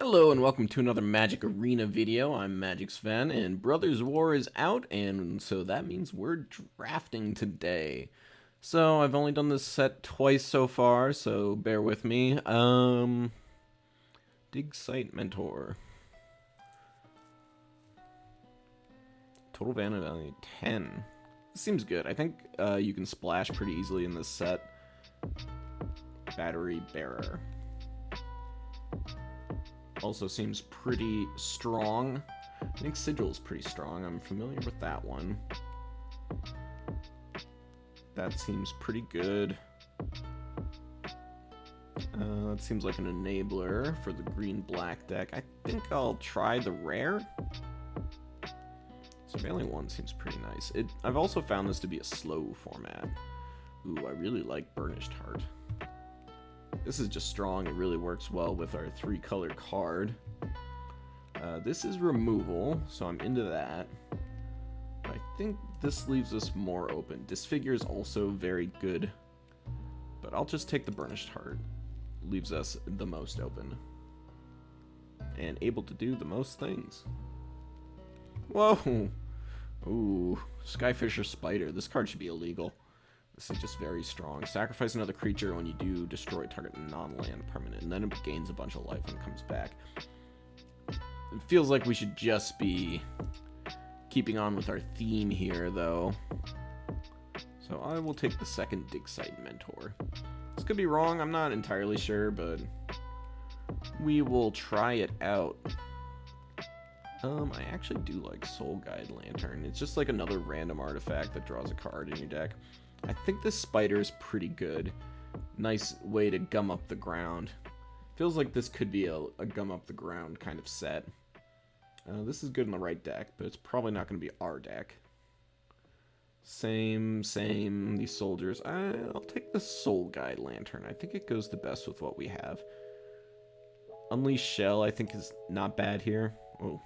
Hello and welcome to another Magic Arena video. I'm Magic Sven and Brothers War is out, and so that means we're drafting today. So I've only done this set twice so far, so bear with me. Dig Site Mentor. Total Vanity value 10. This seems good. I think you can splash pretty easily in this set. Battery Bearer. Also seems pretty strong. I think Sigil's pretty strong. I'm familiar with that one. That seems pretty good. That seems like an enabler for the green-black deck. I think I'll try the rare. Surveilling 1 seems pretty nice. I've also found this to be a slow format. Ooh, I really like Burnished Heart. This is just strong. It really works well with our 3-color card. This is removal, so I'm into that. I think this leaves us more open. Disfigure is also very good, but I'll just take the Burnished Heart. Leaves us the most open and able to do the most things. Whoa! Ooh, Skyfisher Spider. This card should be illegal. This is just very strong. Sacrifice another creature when you do destroy target non-land permanent, and then it gains a bunch of life when it comes back. It feels like we should just be keeping on with our theme here, though. So I will take the second Dig Site Mentor. This could be wrong, I'm not entirely sure, but we will try it out. I actually do like Soul Guide Lantern. It's just like another random artifact that draws a card in your deck. I think this spider is pretty good. Nice way to gum up the ground. Feels like this could be a gum up the ground kind of set. This is good in the right deck, but it's probably not going to be our deck. Same, these soldiers. I'll take the Soul Guide Lantern. I think it goes the best with what we have. Unleash Shell, I think, is not bad here. Oh.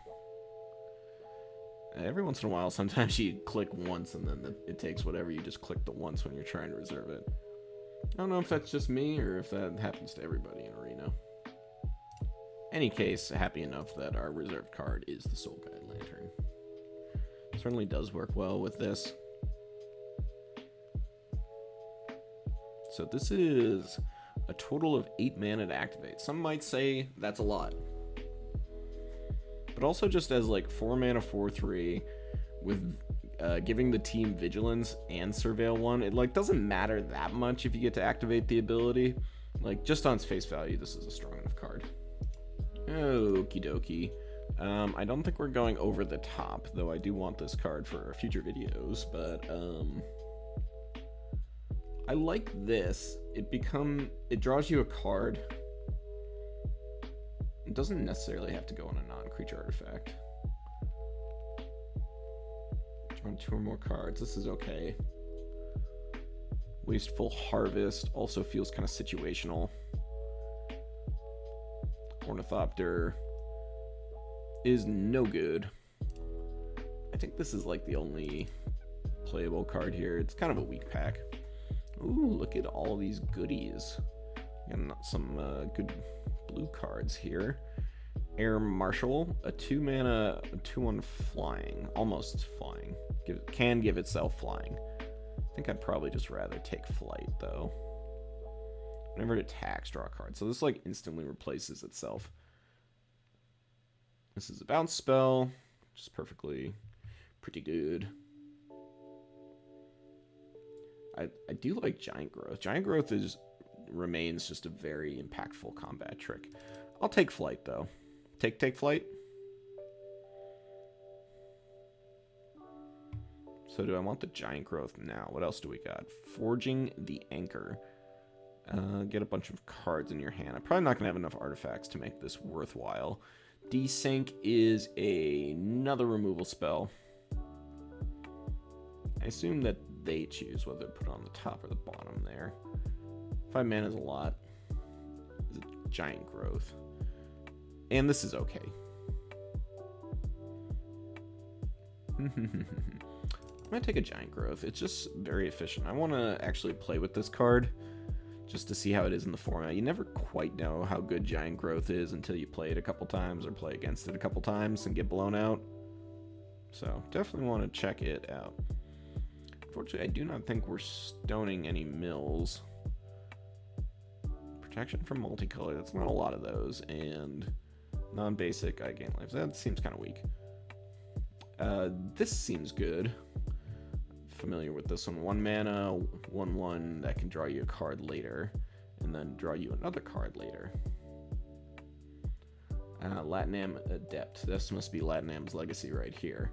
Every once in a while, sometimes you click once and then it takes whatever you just clicked the once when you're trying to reserve it. I don't know if that's just me or if that happens to everybody in Arena. Any case, happy enough that our reserved card is the Soul Guide Lantern. Certainly does work well with this. So this is a total of 8 mana to activate. Some might say that's a lot. But also just as like 4 mana 4/3 with giving the team Vigilance and Surveil 1, it like doesn't matter that much if you get to activate the ability. Like just on its face value, this is a strong enough card. Okie dokie. I don't think we're going over the top, though I do want this card for future videos, but I like this. It draws you a card. It doesn't necessarily have to go on a non-creature artifact. Draw 2 or more cards. This is okay. Wasteful Harvest also feels kind of situational. Ornithopter is no good. I think this is like the only playable card here. It's kind of a weak pack. Ooh, look at all these goodies. And some good blue cards here. Air Marshal, a 2 mana, 2/1 flying, almost flying. Can give itself flying. I think I'd probably just rather take flight though. Whenever it attacks, draw a card. So this like instantly replaces itself. This is a bounce spell, which is pretty good. I do like Giant Growth. Giant Growth remains just a very impactful combat trick. I'll take flight though. Take flight. So do I want the Giant Growth now? What else do we got? Forging the Anchor. Get a bunch of cards in your hand. I'm probably not gonna have enough artifacts to make this worthwhile. Desync is another removal spell. I assume that they choose whether to put it on the top or the bottom there. 5 mana is a lot. It's a Giant Growth. And this is okay. I'm gonna take a Giant Growth. It's just very efficient. I want to actually play with this card just to see how it is in the format. You never quite know how good Giant Growth is until you play it a couple times or play against it a couple times and get blown out. So definitely want to check it out. Unfortunately, I do not think we're stoning any mills. Protection from multicolor, that's not a lot of those. And non-basic, I gain lives. That seems kind of weak. This seems good. Familiar with this one. 1 mana, 1/1 that can draw you a card later, and then draw you another card later. Latinam Adept. This must be Latinam's Legacy right here.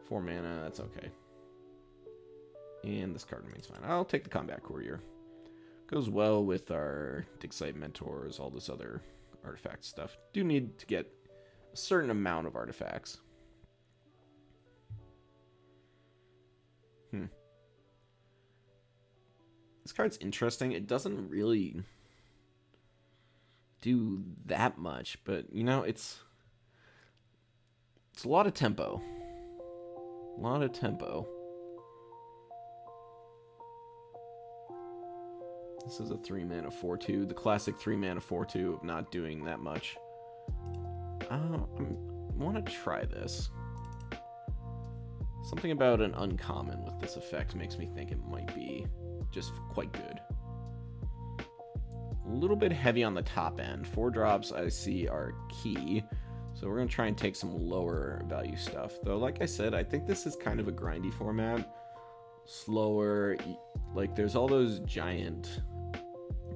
4 mana, that's okay. And this card remains fine. I'll take the Combat Courier. Goes well with our Dig Site Mentors, all this other artifact stuff. Do need to get a certain amount of artifacts. This card's interesting. It doesn't really do that much, but you know, it's a lot of tempo. A lot of tempo. This is a 3 mana 4/2, the classic 3 mana 4/2 of not doing that much. I want to try this. Something about an uncommon with this effect makes me think it might be just quite good. A little bit heavy on the top end. 4 drops I see are key, so we're going to try and take some lower value stuff. Though, like I said, I think this is kind of a grindy format. Slower, like there's all those giant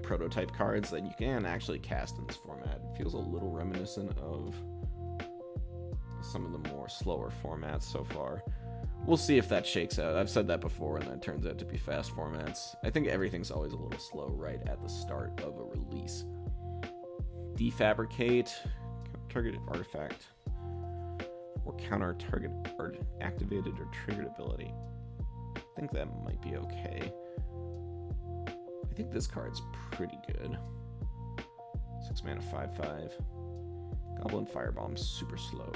prototype cards that you can actually cast in this format. It feels a little reminiscent of some of the more slower formats so far. We'll see if that shakes out. I've said that before, and that turns out to be fast formats. I think everything's always a little slow right at the start of a release. Defabricate, targeted artifact, or counter target activated or triggered ability. I think that might be okay. I think this card's pretty good. 6 mana 5/5. Goblin Firebomb's super slow.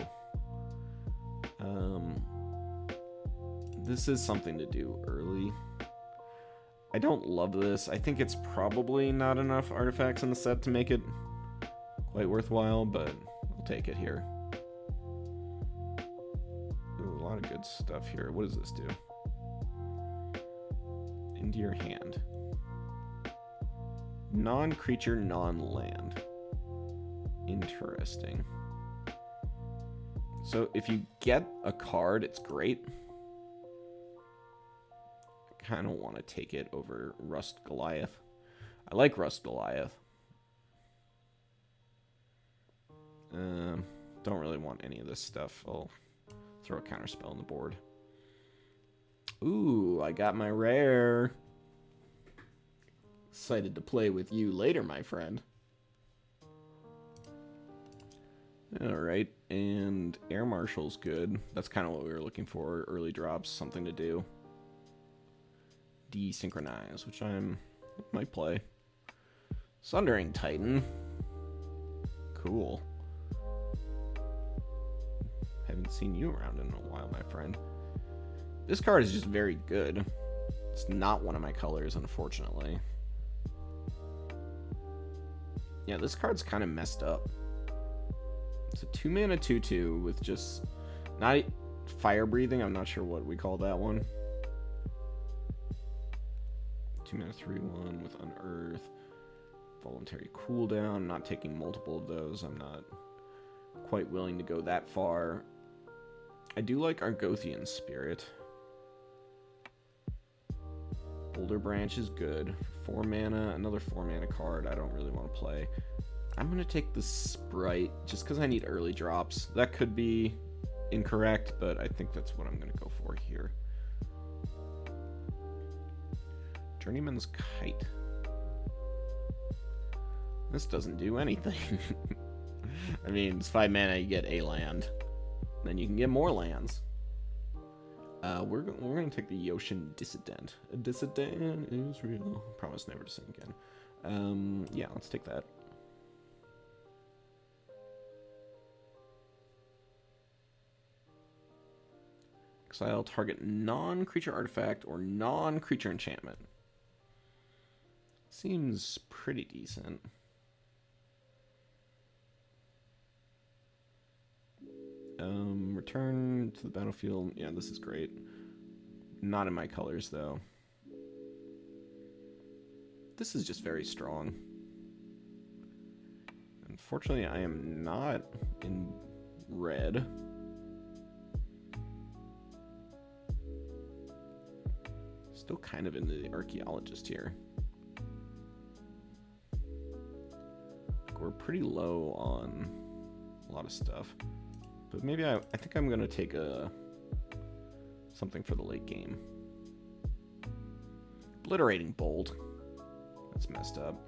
This is something to do early. I don't love this. I think it's probably not enough artifacts in the set to make it quite worthwhile, but I'll take it here. Ooh, a lot of good stuff here. What does this do? Into your hand. Non-creature, non-land. Interesting. So if you get a card, it's great. I kind of want to take it over Rust Goliath. I like Rust Goliath. Don't really want any of this stuff. I'll throw a counterspell on the board. Ooh, I got my rare. Excited to play with you later, my friend. Alright, and Air Marshal's good. That's kind of what we were looking for. Early drops, something to do. Desynchronize, which I might play. Sundering Titan. Cool. Haven't seen you around in a while, my friend. This card is just very good. It's not one of my colors, unfortunately. Yeah, this card's kind of messed up. It's a 2 mana 2/2 with just not fire breathing. I'm not sure what we call that one. 2 mana 3/1 with Unearth. Voluntary cooldown. I'm not taking multiple of those. I'm not quite willing to go that far. I do like Argothian Spirit. Boulder Branch is good. 4 mana, another 4 mana card I don't really want to play. I'm going to take the Sprite just because I need early drops. That could be incorrect, but I think that's what I'm going to go for here. Journeyman's Kite. This doesn't do anything. I mean, it's 5 mana, you get a land. Then you can get more lands. We're going to take the Yoshin Dissident. A dissident is real. Promise never to sing again. Yeah, let's take that. Exile target non-creature artifact or non-creature enchantment. Seems pretty decent. Return to the battlefield. Yeah, this is great. Not in my colors, though. This is just very strong. Unfortunately, I am not in red. Still kind of into the archaeologist here. We're pretty low on a lot of stuff. But maybe I think I'm going to take something for the late game. Obliterating Bolt. That's messed up.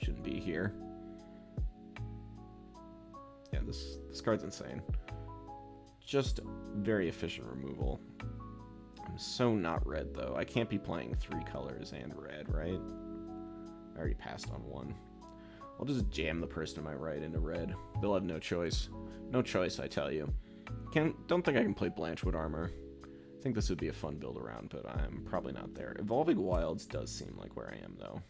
Shouldn't be here. Yeah, this card's insane. Just very efficient removal. I'm so not red, though. I can't be playing 3 colors and red, right? I already passed on 1. I'll just jam the person to my right into red. They'll have no choice. No choice, I tell you. Don't think I can play Blanchwood Armor. I think this would be a fun build around, but I'm probably not there. Evolving Wilds does seem like where I am, though.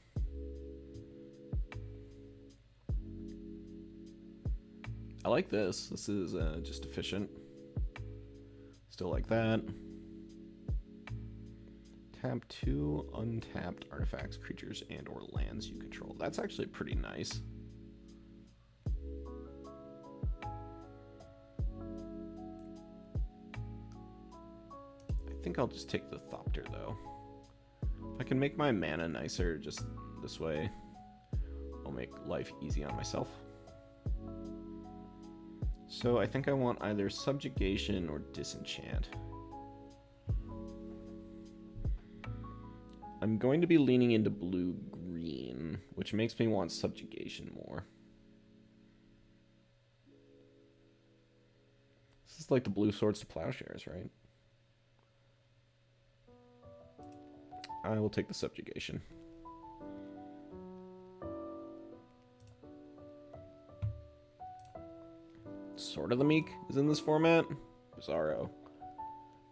I like this. This is just efficient. Still like that. Tap 2 untapped artifacts, creatures, and or lands you control. That's actually pretty nice. I think I'll just take the Thopter, though. If I can make my mana nicer just this way, I'll make life easy on myself. So I think I want either Subjugation or Disenchant. I'm going to be leaning into blue-green, which makes me want Subjugation more. This is like the blue swords to plowshares, right? I will take the Subjugation. Sword of the Meek is in this format. Bizarro.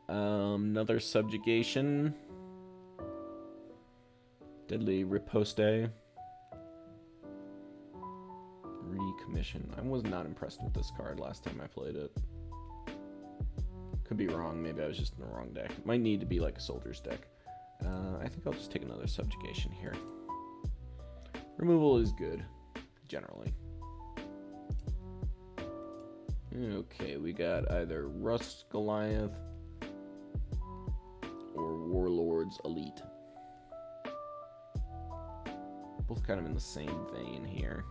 Another Subjugation. Deadly Riposte. Recommission. I was not impressed with this card last time I played it. Could be wrong. Maybe I was just in the wrong deck. Might need to be like a soldier's deck. I think I'll just take another Subjugation here. Removal is good, generally. Okay, we got either Rust Goliath or Warlord's Elite. Both kind of in the same vein here.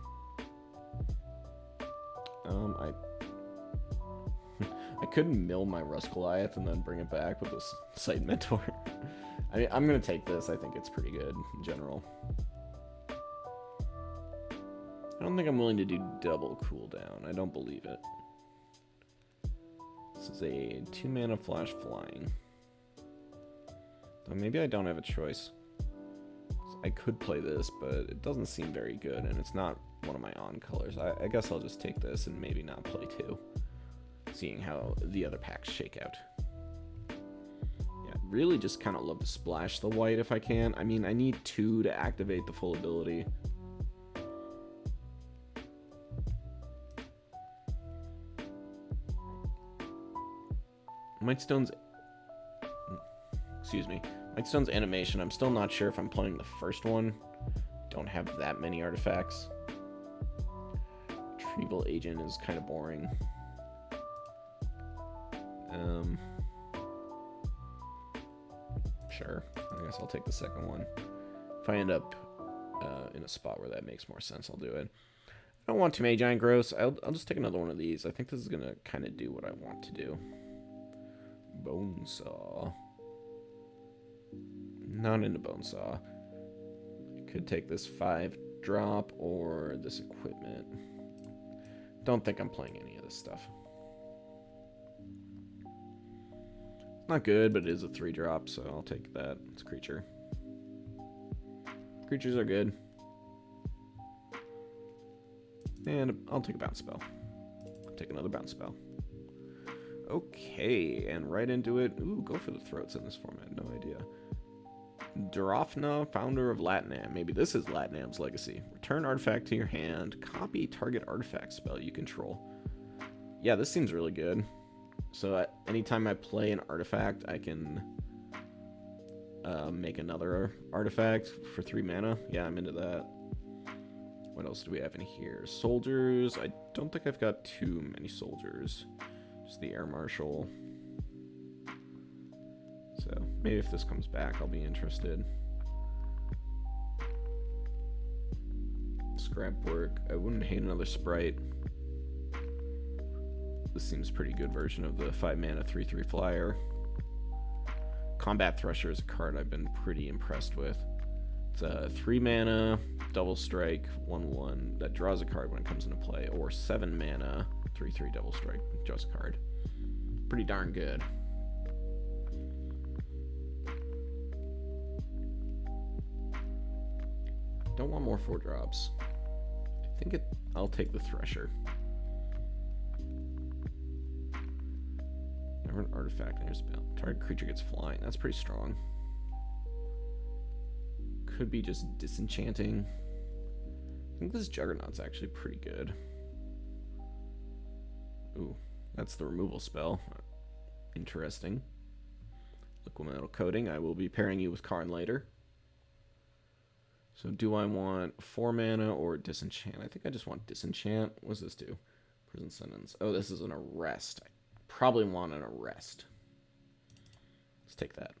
I could mill my Rust Goliath and then bring it back with this Sight Mentor. I mean, I'm gonna take this. I think it's pretty good in general. I don't think I'm willing to do double cooldown. I don't believe it. This is a 2-mana flash flying. Though maybe I don't have a choice. I could play this, but it doesn't seem very good, and it's not one of my on colors. I guess I'll just take this and maybe not play 2, seeing how the other packs shake out. Yeah, really just kind of love to splash the white if I can. I mean, I need 2 to activate the full ability. Mightstone's animation, I'm still not sure if I'm playing the first one. Don't have that many artifacts. Retrieval Agent is kind of boring. Sure, I guess I'll take the second one. If I end up in a spot where that makes more sense, I'll do it. I don't want too many Giant Growths. I'll just take another one of these. I think this is going to kind of do what I want to do. Bonesaw. Not into Bonesaw. I could take this 5-drop or this equipment. Don't think I'm playing any of this stuff. Not good, but it is a 3-drop, so I'll take that. It's a creature. Creatures are good. And I'll take a bounce spell. I'll take another bounce spell. Okay, and right into it. Ooh, go for the throats in this format. No idea. Drafna, founder of Latinam. Maybe this is Latinam's legacy. Return artifact to your hand. Copy target artifact spell you control. Yeah, this seems really good. So anytime I play an artifact, I can make another artifact for 3 mana. Yeah, I'm into that. What else do we have in here? Soldiers. I don't think I've got too many soldiers. Just the air marshal. So maybe if this comes back, I'll be interested. Scrap work. I wouldn't hate another sprite. This seems pretty good version of the 5 mana 3/3 flyer. Combat Thresher is a card I've been pretty impressed with. It's a 3 mana double strike 1/1 that draws a card when it comes into play, or 7 mana 3/3 double strike draws a card. Pretty darn good. Don't want more 4-drops. I think I'll take the Thresher. Never an artifact in your spell. Target creature gets flying. That's pretty strong. Could be just disenchanting. I think this Juggernaut's actually pretty good. Ooh, that's the removal spell. Interesting. Liquid Metal Coating. I will be pairing you with Karn later. So do I want 4 mana or disenchant? I think I just want disenchant. What does this do? Prison sentence. Oh, this is an arrest. I probably want an arrest. Let's take that.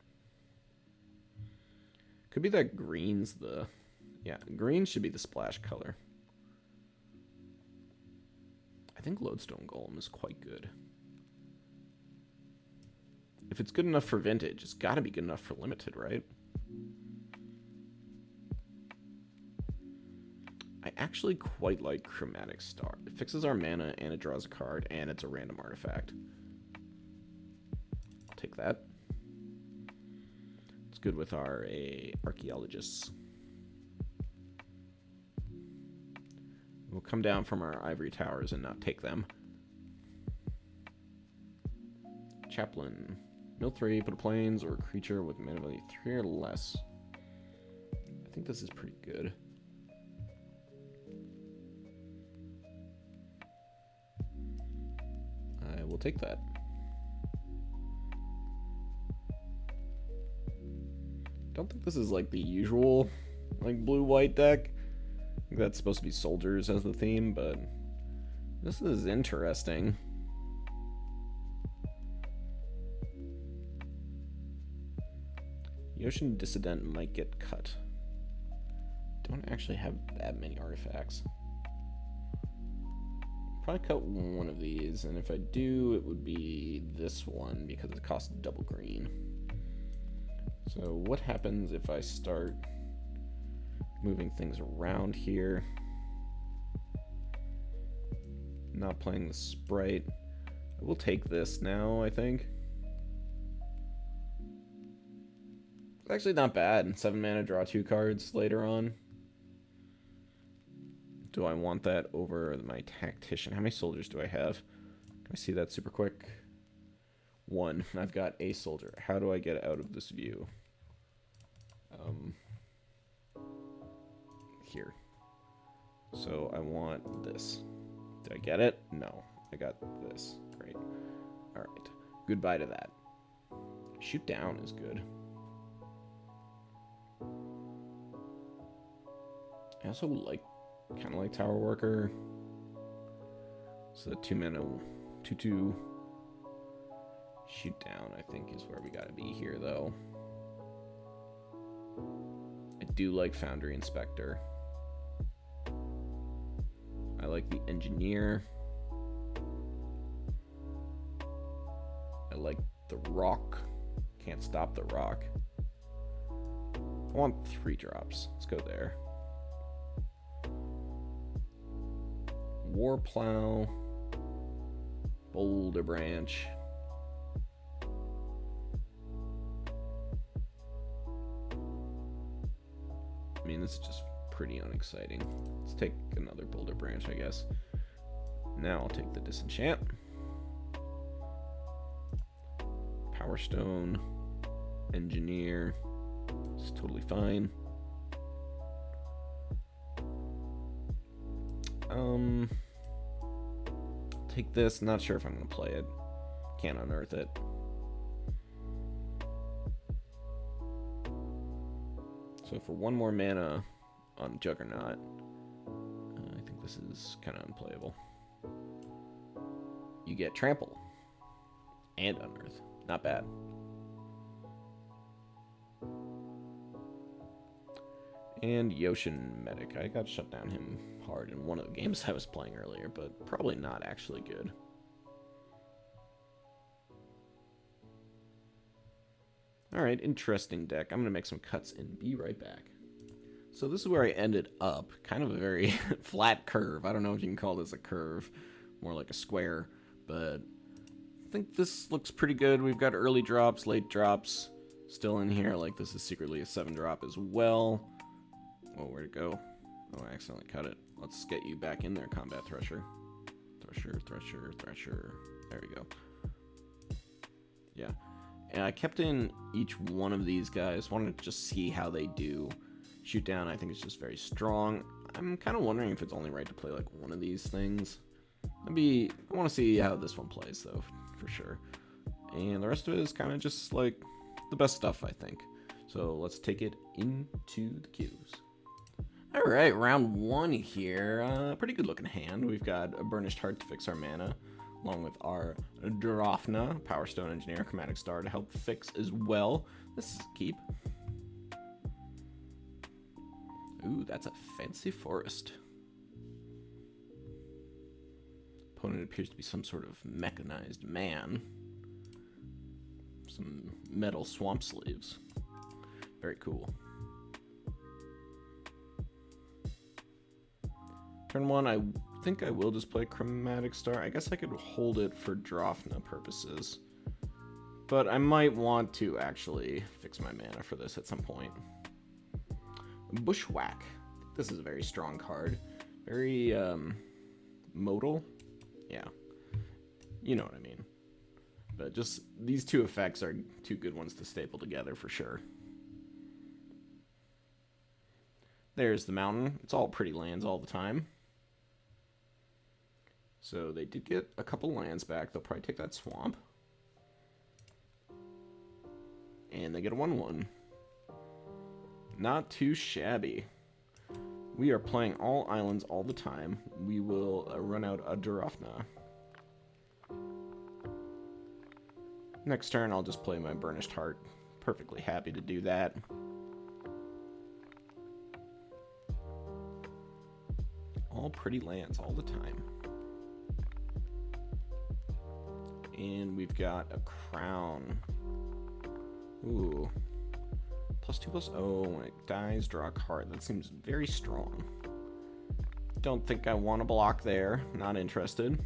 Could be that green's the... Yeah, green should be the splash color. I think Lodestone Golem is quite good. If it's good enough for Vintage, it's got to be good enough for Limited, right? I actually quite like Chromatic Star. It fixes our mana and it draws a card and it's a random artifact. I'll take that. It's good with our archaeologists. We'll come down from our ivory towers and not take them. Chaplain. Mill 3, put a plains or a creature with mana value 3 or less. I think this is pretty good. I will take that. Don't think this is like the usual like blue-white deck. I think that's supposed to be soldiers as the theme, but this is interesting. Yotian Dissident might get cut. Don't actually have that many artifacts. Probably cut one of these, and if I do, it would be this one because it costs double green. So what happens if I start moving things around here? Not playing the sprite. I will take this now, I think. It's actually not bad. 7 mana, draw 2 cards later on. Do I want that over my Tactician? How many soldiers do I have? Can I see that super quick? 1. I've got a soldier. How do I get out of this view? Here. So I want this. Did I get it? No. I got this. Great. Alright. Goodbye to that. Shoot down is good. I also like, kind of like Tower Worker. So the 2 mana, 2/2 shoot down, I think, is where we gotta be here, though. I do like Foundry Inspector. I like the Engineer. I like the Rock. Can't stop the Rock. I want 3 drops. Let's go there. War Plow, Boulder Branch. I mean, this is just pretty unexciting. Let's take another Boulder Branch, I guess. Now I'll take the Disenchant. Power Stone, Engineer. It's totally fine. Take this. Not sure if I'm going to play it. Can't unearth it. So for one more mana on Juggernaut, I think this is kind of unplayable. You get Trample and Unearth. Not bad. And Yoshin Medic. I got shut down him hard in one of the games I was playing earlier, but probably not actually good. Alright, interesting deck. I'm going to make some cuts and be right back. So this is where I ended up. Kind of a very flat curve. I don't know if you can call this a curve. More like a square. But I think this looks pretty good. We've got early drops, late drops still in here. Like this is secretly a 7-drop as well. Oh, where'd it go? Oh, I accidentally cut it. Let's get you back in there, Combat Thresher. Thresher. There we go. Yeah. And I kept in each one of these guys. Wanted to just see how they do. Shoot down, I think it's just very strong. I'm kind of wondering if it's only right to play like one of these things. I want to see how this one plays though, for sure. And the rest of it is kind of just like the best stuff, I think. So let's take it into the queues. Alright, round 1 here. Pretty good looking hand. We've got a Burnished Heart to fix our mana, along with our Drafna, Power Stone Engineer, Chromatic Star to help fix as well. This is a keep. Ooh, that's a fancy forest. Opponent appears to be some sort of mechanized man. Some metal swamp sleeves. Very cool. Turn 1, I think I will just play Chromatic Star. I guess I could hold it for Drafna purposes. But I might want to actually fix my mana for this at some point. Bushwhack. This is a very strong card. Very, modal. Yeah. You know what I mean. But just, these two effects are two good ones to staple together for sure. There's the mountain. It's all pretty lands all the time. So they did get a couple lands back. They'll probably take that swamp. And they get a 1/1. Not too shabby. We are playing all islands all the time. We will run out a Drafna. Next turn, I'll just play my Burnished Heart. Perfectly happy to do that. All pretty lands all the time. And we've got a crown. Ooh. +2/+0. When it dies, draw a card. That seems very strong. Don't think I want to block there. Not interested.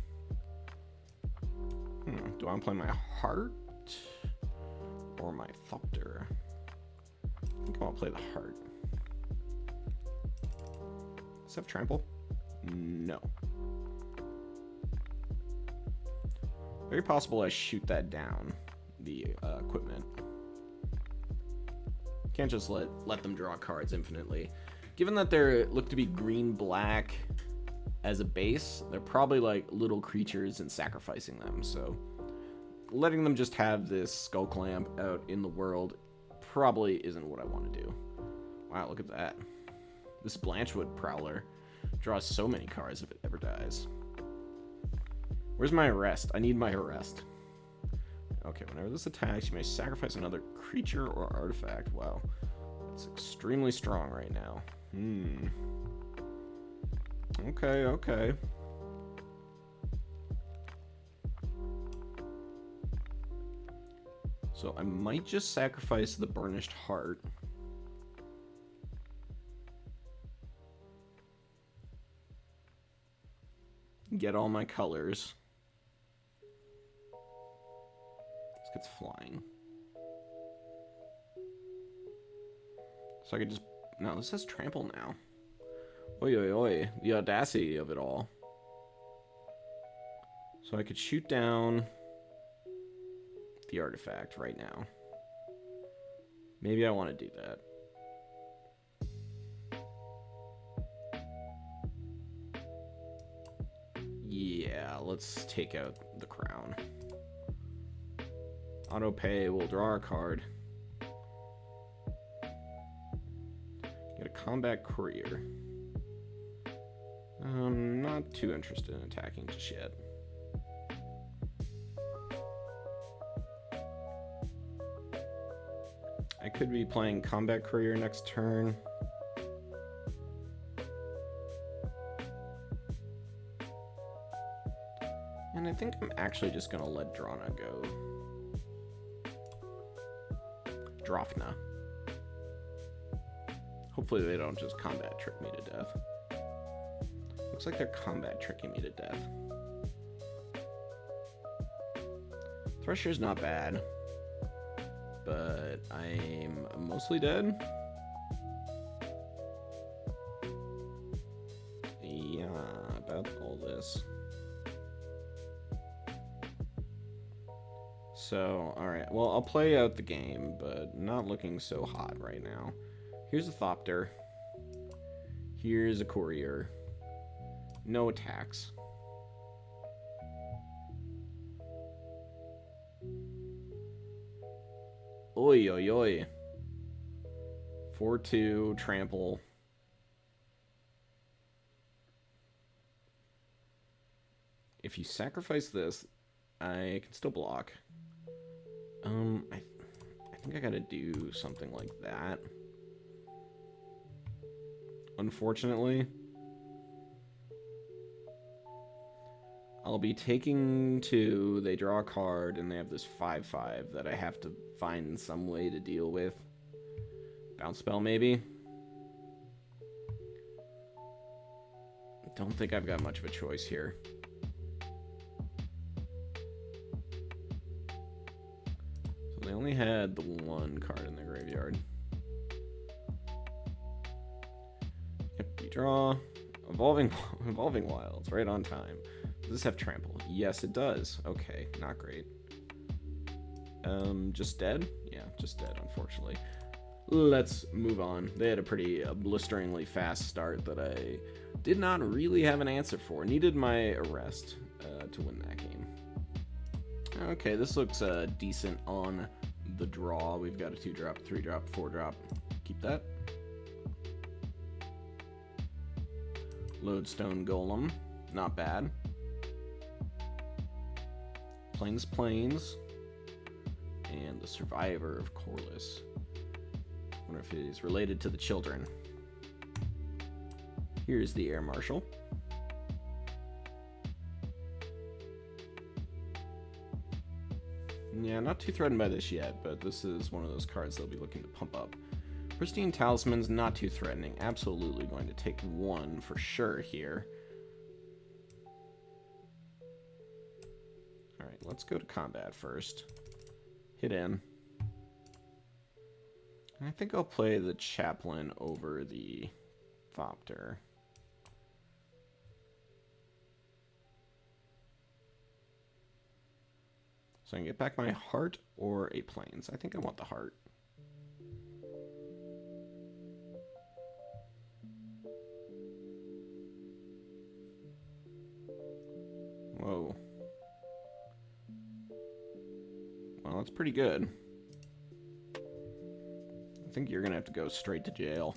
Do I want to play my heart? Or my Thopter? I think I want to play the heart. Does it have trample? No. Very possible I shoot that down, the equipment. Can't just let them draw cards infinitely. Given that they look to be green-black as a base, they're probably like little creatures and sacrificing them, so letting them just have this Skull Clamp out in the world probably isn't what I want to do. Wow, look at that. This Blanchwood Prowler draws so many cards if it ever dies. Where's my arrest? I need my arrest. Okay, whenever this attacks, you may sacrifice another creature or artifact. Wow. That's extremely strong right now. Okay. So I might just sacrifice the Burnished Heart. Get all my colors. This gets flying. So I could just... No, this has trample now. Oi, oi, oi. The audacity of it all. So I could shoot down the artifact right now. Maybe I want to do that. Yeah, let's take out the crown. Auto pay, we'll draw a card. Get a combat courier. I'm not too interested in attacking just yet. I could be playing combat courier next turn. And I think I'm actually just gonna let Drana go. Drafna. Hopefully they don't just combat trick me to death. Looks like they're combat tricking me to death. Thresher's not bad, but I'm mostly dead. Yeah, about all this. So, alright, well, I'll play out the game, but not looking so hot right now. Here's a Thopter. Here's a Courier. No attacks. Oi, oi, oi. 4-2, trample. If you sacrifice this, I can still block. I think I gotta do something like that. Unfortunately. I'll be taking 2, they draw a card, and they have this 5/5 that I have to find some way to deal with. Bounce spell, maybe? Don't think I've got much of a choice here. So they only had the 1 card in the graveyard. Yep, you draw. Evolving Wilds, right on time. Does this have trample? Yes, it does. Okay, not great. Just dead? Yeah, just dead, unfortunately. Let's move on. They had a pretty blisteringly fast start that I did not really have an answer for. Needed my arrest to win that game. Okay, this looks decent on the draw. We've got a 2-drop, 3-drop, 4-drop. Keep that. Lodestone Golem. Not bad. Plains. And the Survivor of Corliss. Wonder if he's related to the children. Here's the Air Marshal. Yeah, not too threatened by this yet, but this is one of those cards they'll be looking to pump up. Pristine Talisman's not too threatening. Absolutely going to take 1 for sure here. Alright, let's go to combat first. Hit in. And I think I'll play the Chaplain over the Thopter. So I can get back my heart or a Plains. I think I want the heart. Whoa. Well, that's pretty good. I think you're gonna have to go straight to jail.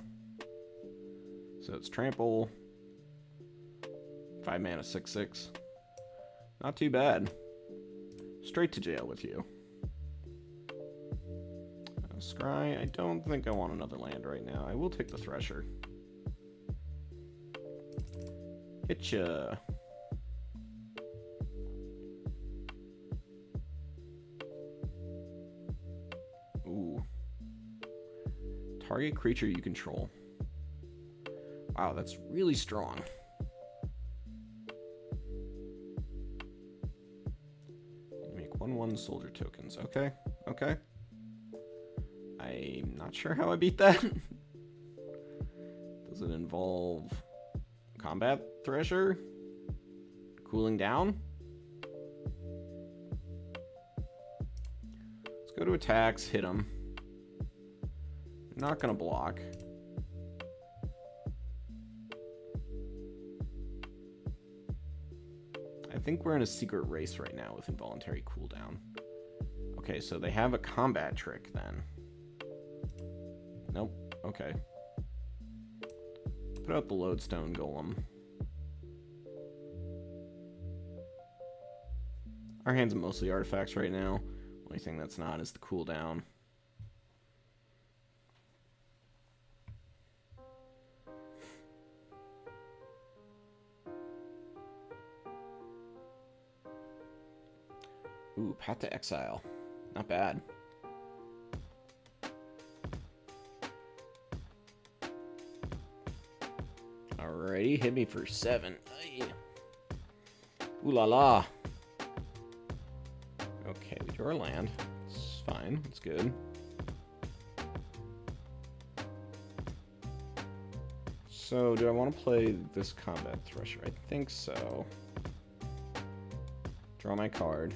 So it's trample. 5 mana, 6/6. Not too bad. Straight to jail with you. Scry, I don't think I want another land right now. I will take the Thresher. Hitcha. Ooh. Target creature you control. Wow, that's really strong. Make 1/1 soldier tokens. Okay, okay. I'm not sure how I beat that. Does it involve combat thresher? Cooling down? Let's go to attacks, hit him. not going to block. I think we're in a secret race right now with involuntary cooldown. Okay, so they have a combat trick then. Nope. Okay. Put out the lodestone golem. Our hand's mostly artifacts right now. Only thing that's not is the cooldown. Ooh, Path to Exile. Not bad. Alrighty, hit me for 7. Ay. Ooh la la. Okay, we drew our land. It's fine. It's good. So, do I want to play this Combat Thresher? I think so. Draw my card.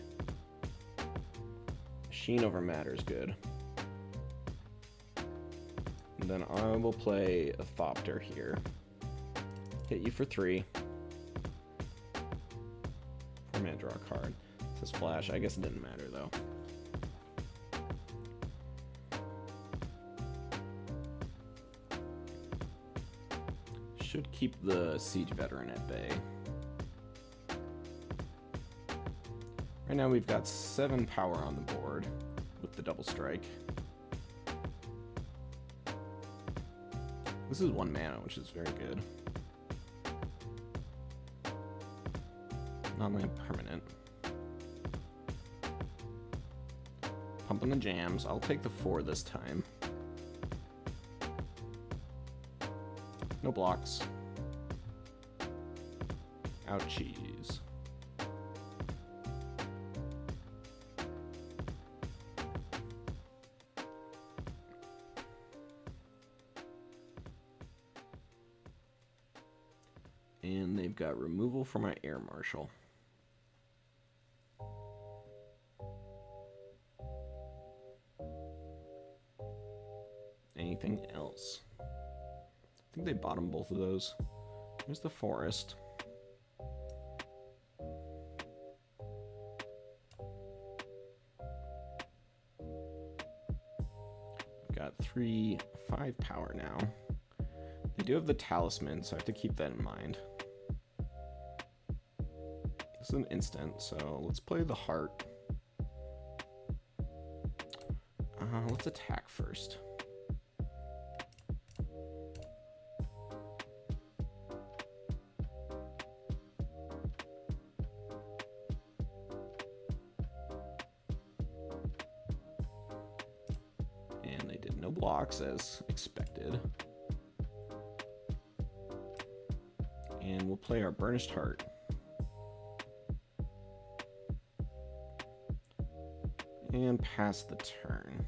Machine over Matter is good. And then I will play a Thopter here. Hit you for 3. 4-mana, draw a card. It says flash. I guess it didn't matter though. Should keep the Siege Veteran at bay. Right now we've got 7 power on the board with the double strike. This is 1 mana, which is very good. Non-land permanent. Pumping the jams. I'll take the 4 this time. No blocks. Ouchies. And they've got removal for my Air Marshal. Anything else? I think they bottom both of those. Here's the forest. Got 3, 5 power now. They do have the talisman, so I have to keep that in mind. This is an instant, so let's play the heart. Let's attack first. And they did no blocks as expected. And we'll play our Burnished Heart. And pass the turn.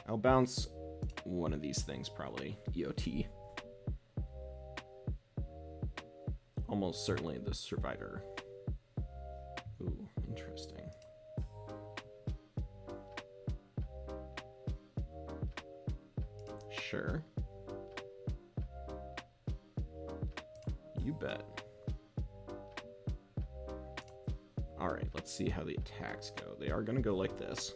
I'll bounce one of these things, probably. EOT. Almost certainly the Survivor. Ooh, interesting. Sure. You bet. Alright, let's see how the attacks go. They are going to go like this.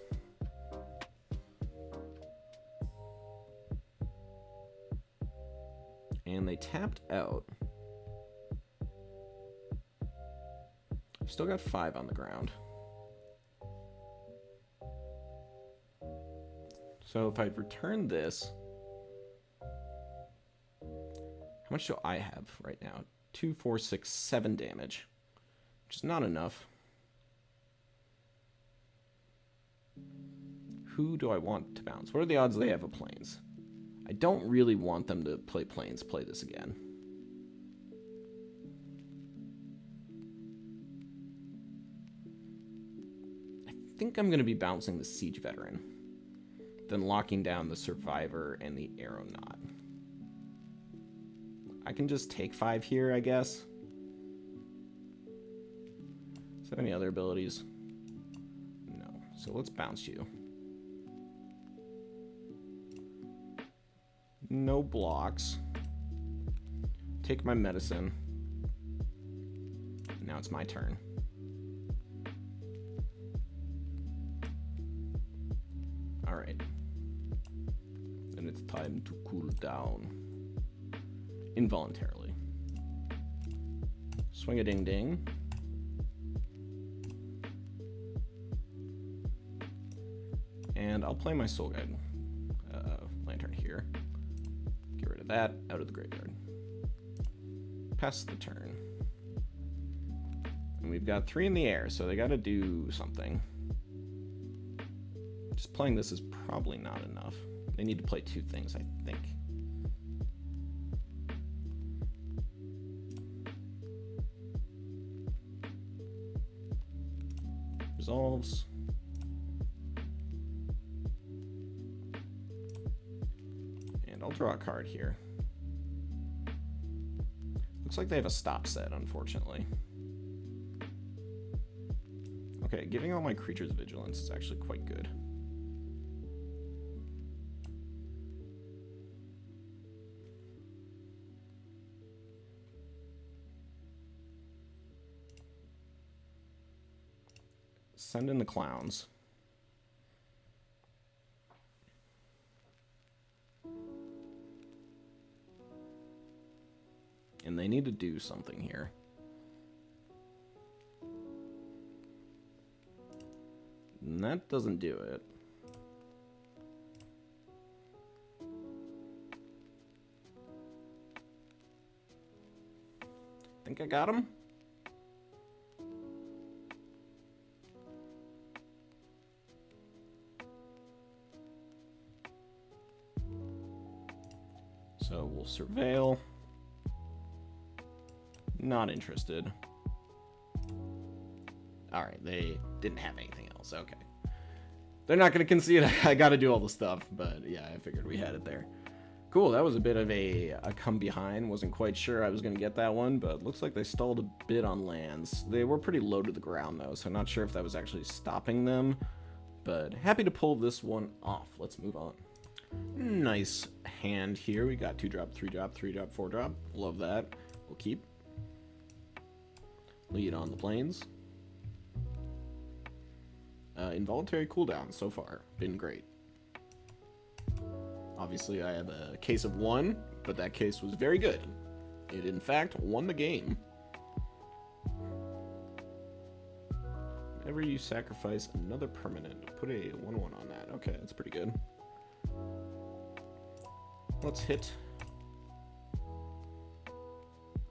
And they tapped out. I've still got 5 on the ground. So if I return this, how much do I have right now? 2, 4, 6, 7 damage, which is not enough. Who do I want to bounce? What are the odds they have a Plains? I don't really want them to play Plains, play this again. I think I'm going to be bouncing the Siege Veteran, then locking down the Survivor and the Aeronaut. I can just take 5 here, I guess. Does that have any other abilities? No. So let's bounce you. No blocks. Take my medicine. Now it's my turn. Alright. And it's time to cool down. Involuntarily. Swing a ding ding. And I'll play my Soul Guide Lantern here. Get rid of that, out of the graveyard. Pass the turn. And we've got 3 in the air, so they gotta do something. Just playing this is probably not enough. They need to play 2 things, I think. Resolves. And I'll draw a card here. Looks like they have a stop set, unfortunately. Okay, giving all my creatures vigilance is actually quite good. Send in the clowns. And they need to do something here. And that doesn't do it. Think I got him? So we'll surveil. Not interested. Alright, they didn't have anything else. Okay. They're not going to concede. I got to do all the stuff. But yeah, I figured we had it there. Cool, that was a bit of a come behind. Wasn't quite sure I was going to get that one, but looks like they stalled a bit on lands. They were pretty low to the ground, though, so not sure if that was actually stopping them. But happy to pull this one off. Let's move on. Nice hand here. We got 2-drop, 3-drop, 3-drop, 4-drop. Love that. We'll keep. Lead on the plains. Involuntary cooldown so far. Been great. Obviously, I have a case of 1, but that case was very good. It, in fact, won the game. Whenever you sacrifice another permanent, put a 1/1 on that. Okay, that's pretty good. Let's hit.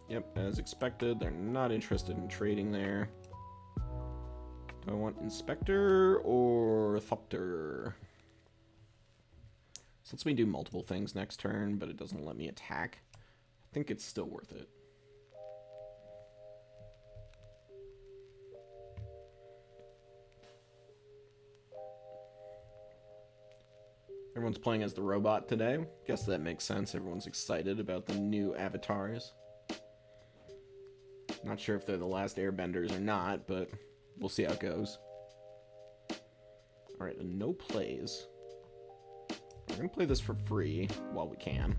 Yep, as expected, they're not interested in trading there. Do I want Inspector or Thopter? So lets me do multiple things next turn, but it doesn't let me attack. I think it's still worth it. Everyone's playing as the robot today. Guess that makes sense. Everyone's excited about the new avatars. Not sure if they're the last airbenders or not, but we'll see how it goes. Alright, no plays. We're going to play this for free while we can.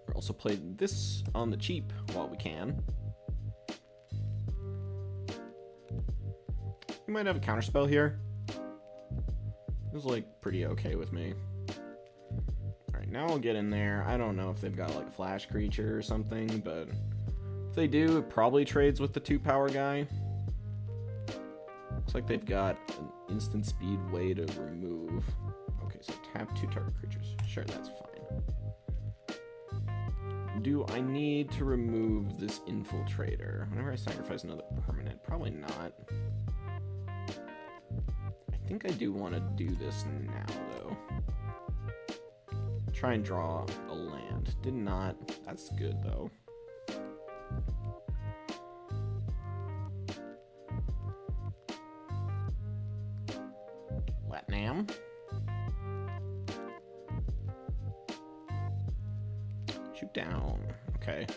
We'll also play this on the cheap while we can. We might have a counterspell here. This is like pretty okay with me. Alright, now I'll get in there. I don't know if they've got like a flash creature or something, but if they do, it probably trades with the 2-power guy. Looks like they've got an instant speed way to remove. Okay, so tap 2 target creatures. Sure, that's fine. Do I need to remove this infiltrator? Whenever I sacrifice another permanent, probably not. I think I do want to do this now, though. Try and draw a land. Did not. That's good, though. Latnam. Shoot down. Okay.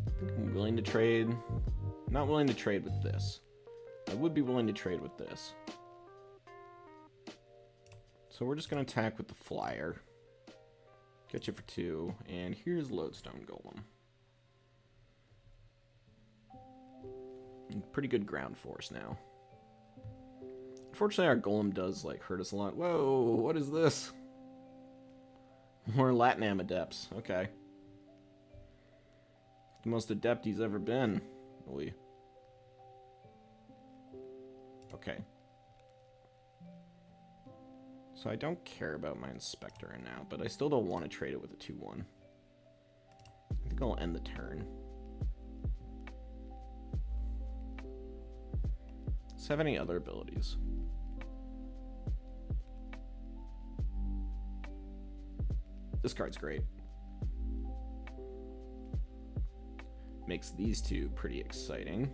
I think I'm willing to trade not willing to trade with this. I would be willing to trade with this. So we're just going to attack with the flyer. Get you for 2. And here's Lodestone Golem. Pretty good ground force now. Unfortunately, our golem does like hurt us a lot. Whoa, what is this? More Latinam adepts. Okay. The most adept he's ever been. Okay. So I don't care about my Inspector right now, but I still don't want to trade it with a 2-1. I think I'll end the turn. Does it have any other abilities? This card's great. Makes these two pretty exciting.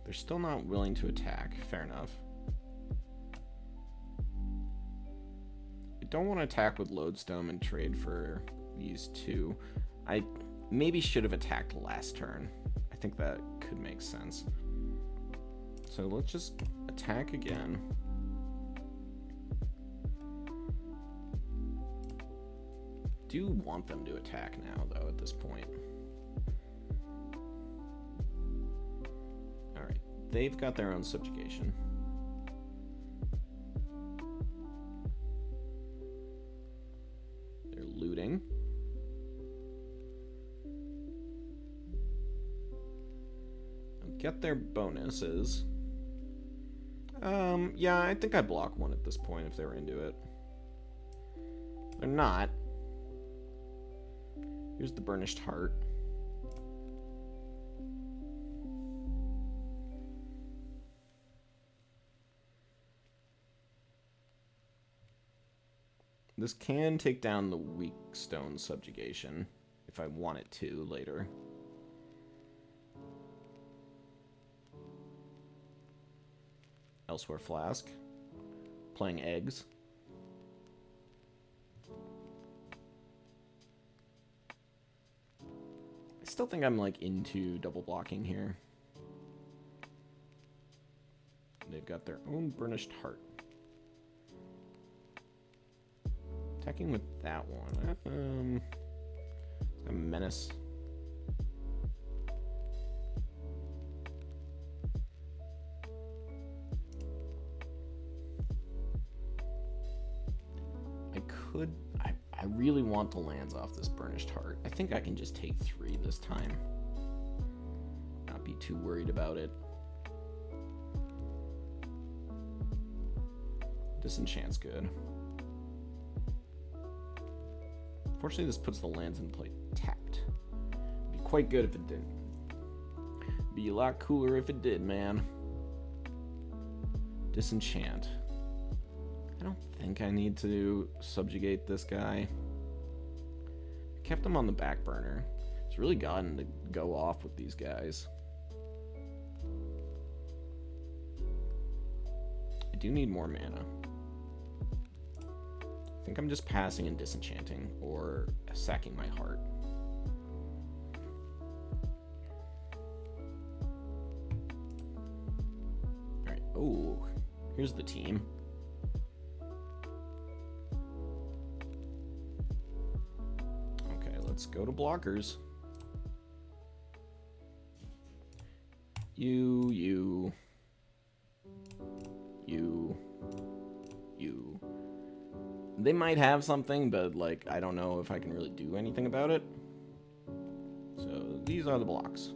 They're still not willing to attack. Fair enough. I don't want to attack with Lodestone and trade for these two. I maybe should have attacked last turn. I think that could make sense. So let's just attack again. Do want them to attack now, though, at this point. Alright, they've got their own subjugation. They're looting. They'll get their bonuses. Yeah, I think I'd block one at this point if they were into it. They're not. Here's the Burnished Heart. This can take down the Weak Stone Subjugation if I want it to later. Elsewhere Flask. Playing eggs. I still think I'm like into double blocking here. They've got their own Burnished Heart. Attacking with that one. A menace. I really want the lands off this Burnished Heart. I think I can just take 3 this time. Not be too worried about it. Disenchant's good. Unfortunately, this puts the lands in play tapped. It'd be quite good if it didn't. Be a lot cooler if it did, man. Disenchant. I don't think I need to subjugate this guy. I kept him on the back burner. It's really gotten to go off with these guys. I do need more mana. I think I'm just passing and disenchanting or sacking my heart. Alright, oh, here's the team. Let's go to blockers. You. They might have something, but like I don't know if I can really do anything about it. So these are the blocks.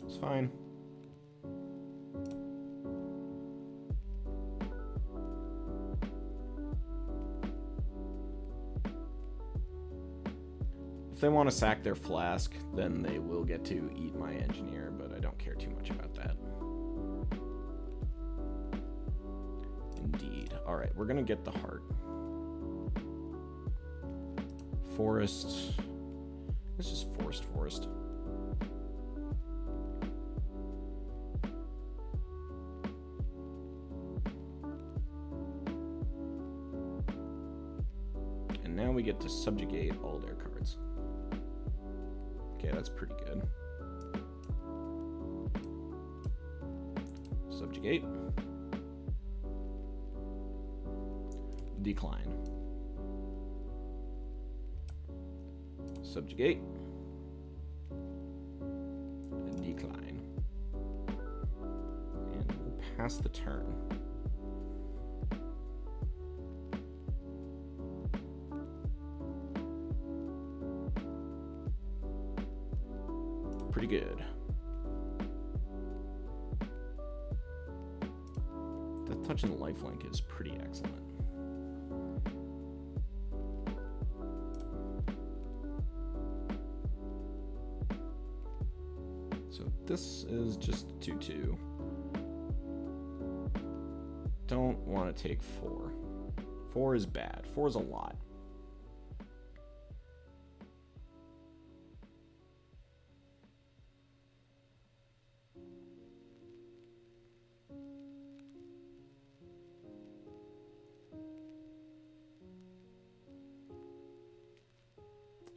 It's fine. If they want to sack their Flask, then they will get to eat my Engineer, but I don't care too much about that. Indeed. Alright, we're going to get the heart. Forest. Let's just forest. we get to subjugate all their cards. Okay, that's pretty good. Subjugate. Decline. Subjugate. And decline. And we'll pass the turn. Pretty good. Death Touch and Lifelink is pretty excellent. So this is just 2/2. Don't want to take 4. 4 is bad. 4 is a lot.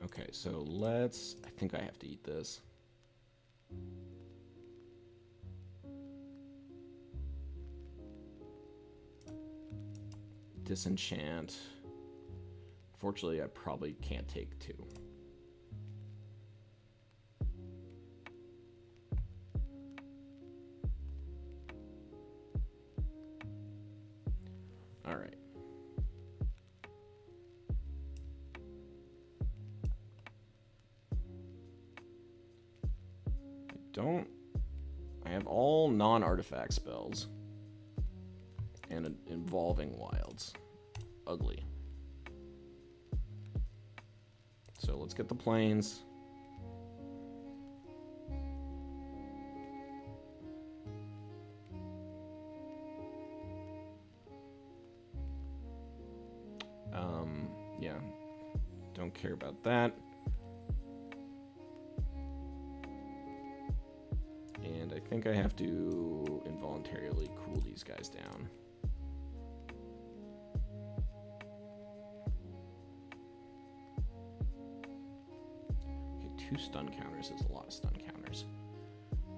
Okay, so let's... I think I have to eat this. Disenchant. Unfortunately, I probably can't take 2. All right. I have all non-artifact spells and involving wilds. Ugly. So let's get the plains. Yeah, don't care about that. And I think I have to involuntarily cool these guys down. Okay, 2 stun counters is a lot of stun counters.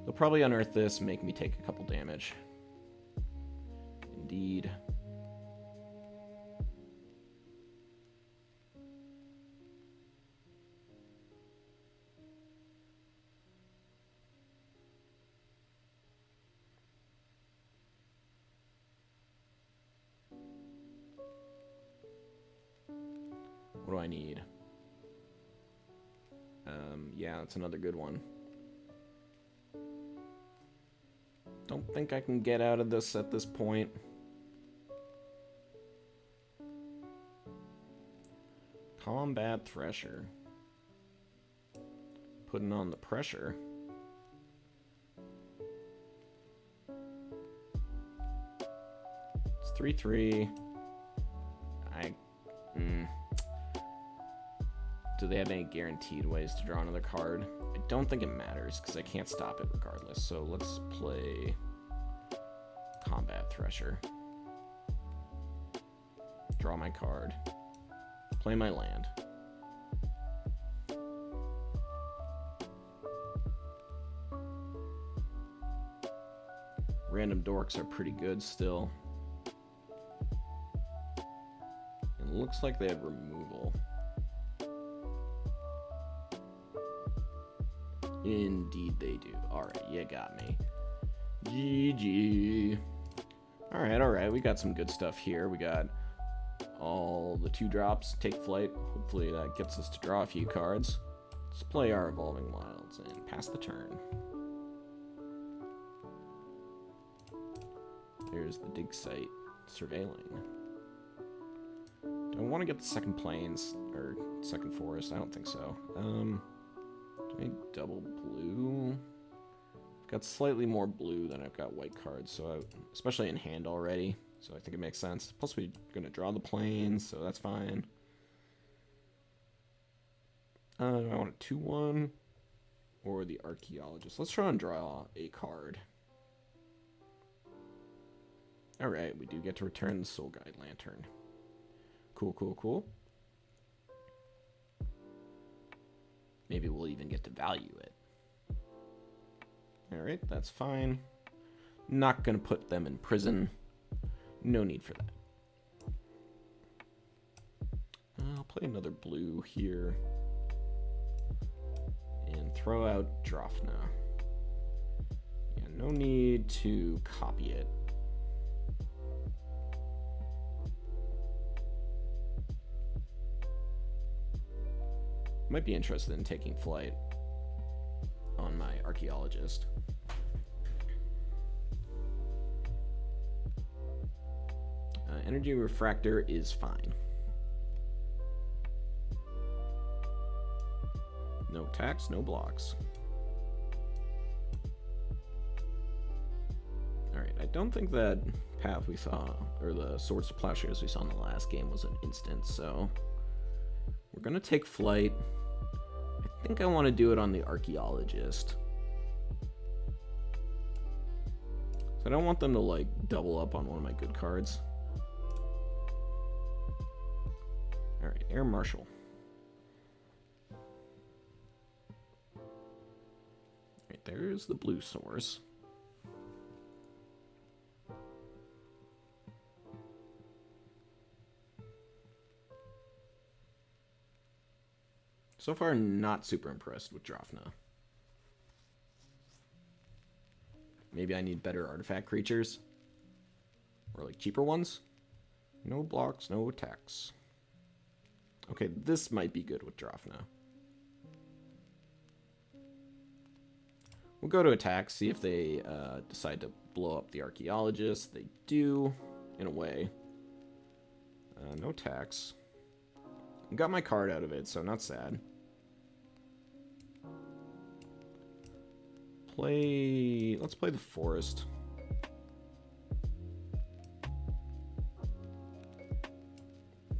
They'll probably unearth this, make me take a couple damage. Indeed. What do I need? Yeah, that's another good one. Don't think I can get out of this at this point. Combat Thresher. Putting on the pressure. It's 3/3. Do they have any guaranteed ways to draw another card? I don't think it matters because I can't stop it regardless. So let's play Combat Thresher. Draw my card. Play my land. Random dorks are pretty good still. It looks like they have removal. Indeed they do. Alright, you got me. GG. Alright, we got some good stuff here. We got all the 2-drops, take flight. Hopefully that gets us to draw a few cards. Let's play our Evolving Wilds and pass the turn. There's the dig site, surveilling. Do I want to get the second plains, or second forest? I don't think so. Do I double blue? I've got slightly more blue than I've got white cards, so especially in hand already, so I think it makes sense. Plus we're going to draw the plains, so that's fine. Do I want a 2/1 or the Archaeologist? Let's try and draw a card. Alright, we do get to return the Soul Guide Lantern. Cool. Maybe we'll even get to value it. Alright, that's fine. Not gonna put them in prison. No need for that. I'll play another blue here. And throw out Drafna. Yeah, no need to copy it. Might be interested in taking flight on my archaeologist. Energy refractor is fine. No tax, no blocks. Alright, I don't think that path we saw, or the Swords to Plowshares we saw in the last game was an instant, so we're gonna take flight. I think I want to do it on the archaeologist. So I don't want them to like double up on one of my good cards. Alright, Air Marshal. Alright, there's the blue source. So far, not super impressed with Drafna. Maybe I need better artifact creatures. Or like cheaper ones. No blocks, no attacks. Okay, this might be good with Drafna. We'll go to attack, see if they decide to blow up the archaeologist. They do, in a way. No tax. Got my card out of it, so not sad. Let's play the forest.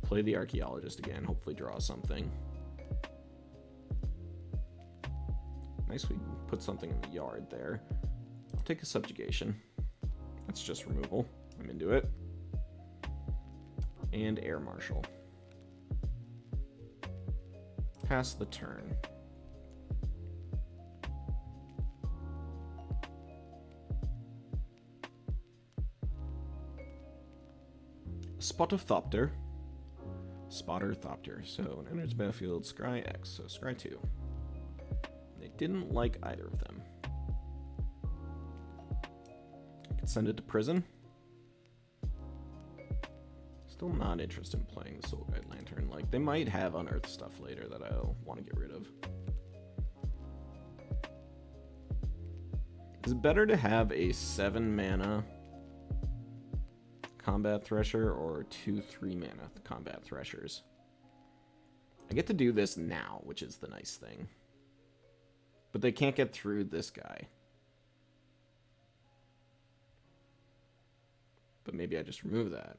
Play the archaeologist again, hopefully draw something. Nice, we put something in the yard there. I'll take a subjugation. That's just removal. I'm into it. And Air Marshal. Pass the turn. Spotter Thopter. So when it enters the battlefield, scry X, so scry 2. They didn't like either of them. I could send it to prison. Still not interested in playing the Soul Guide Lantern. Like, they might have unearthed stuff later that I'll want to get rid of. Is it better to have a 7 mana Combat Thresher or 2/3 mana Combat Threshers? I get to do this now, which is the nice thing. But they can't get through this guy. But maybe I just remove that.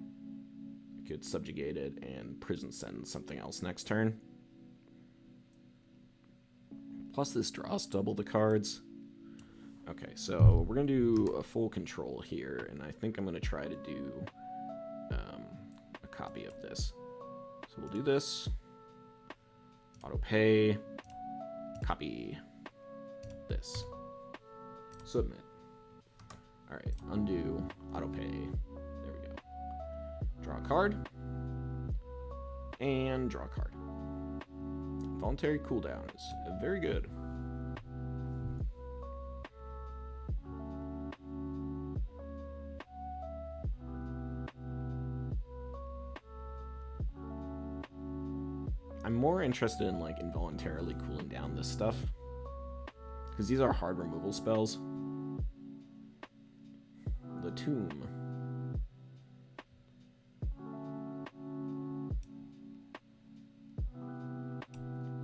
I could subjugate it and prison send something else next turn. Plus this draws double the cards. Okay, so we're going to do a full control here, and I think I'm going to try to do a copy of this. So we'll do this. Auto pay. Copy this. Submit. Alright, undo. Auto pay. There we go. Draw a card. And draw a card. Voluntary cooldown is very good. I'm more interested in like involuntarily cooling down this stuff, because these are hard removal spells. The Tomb.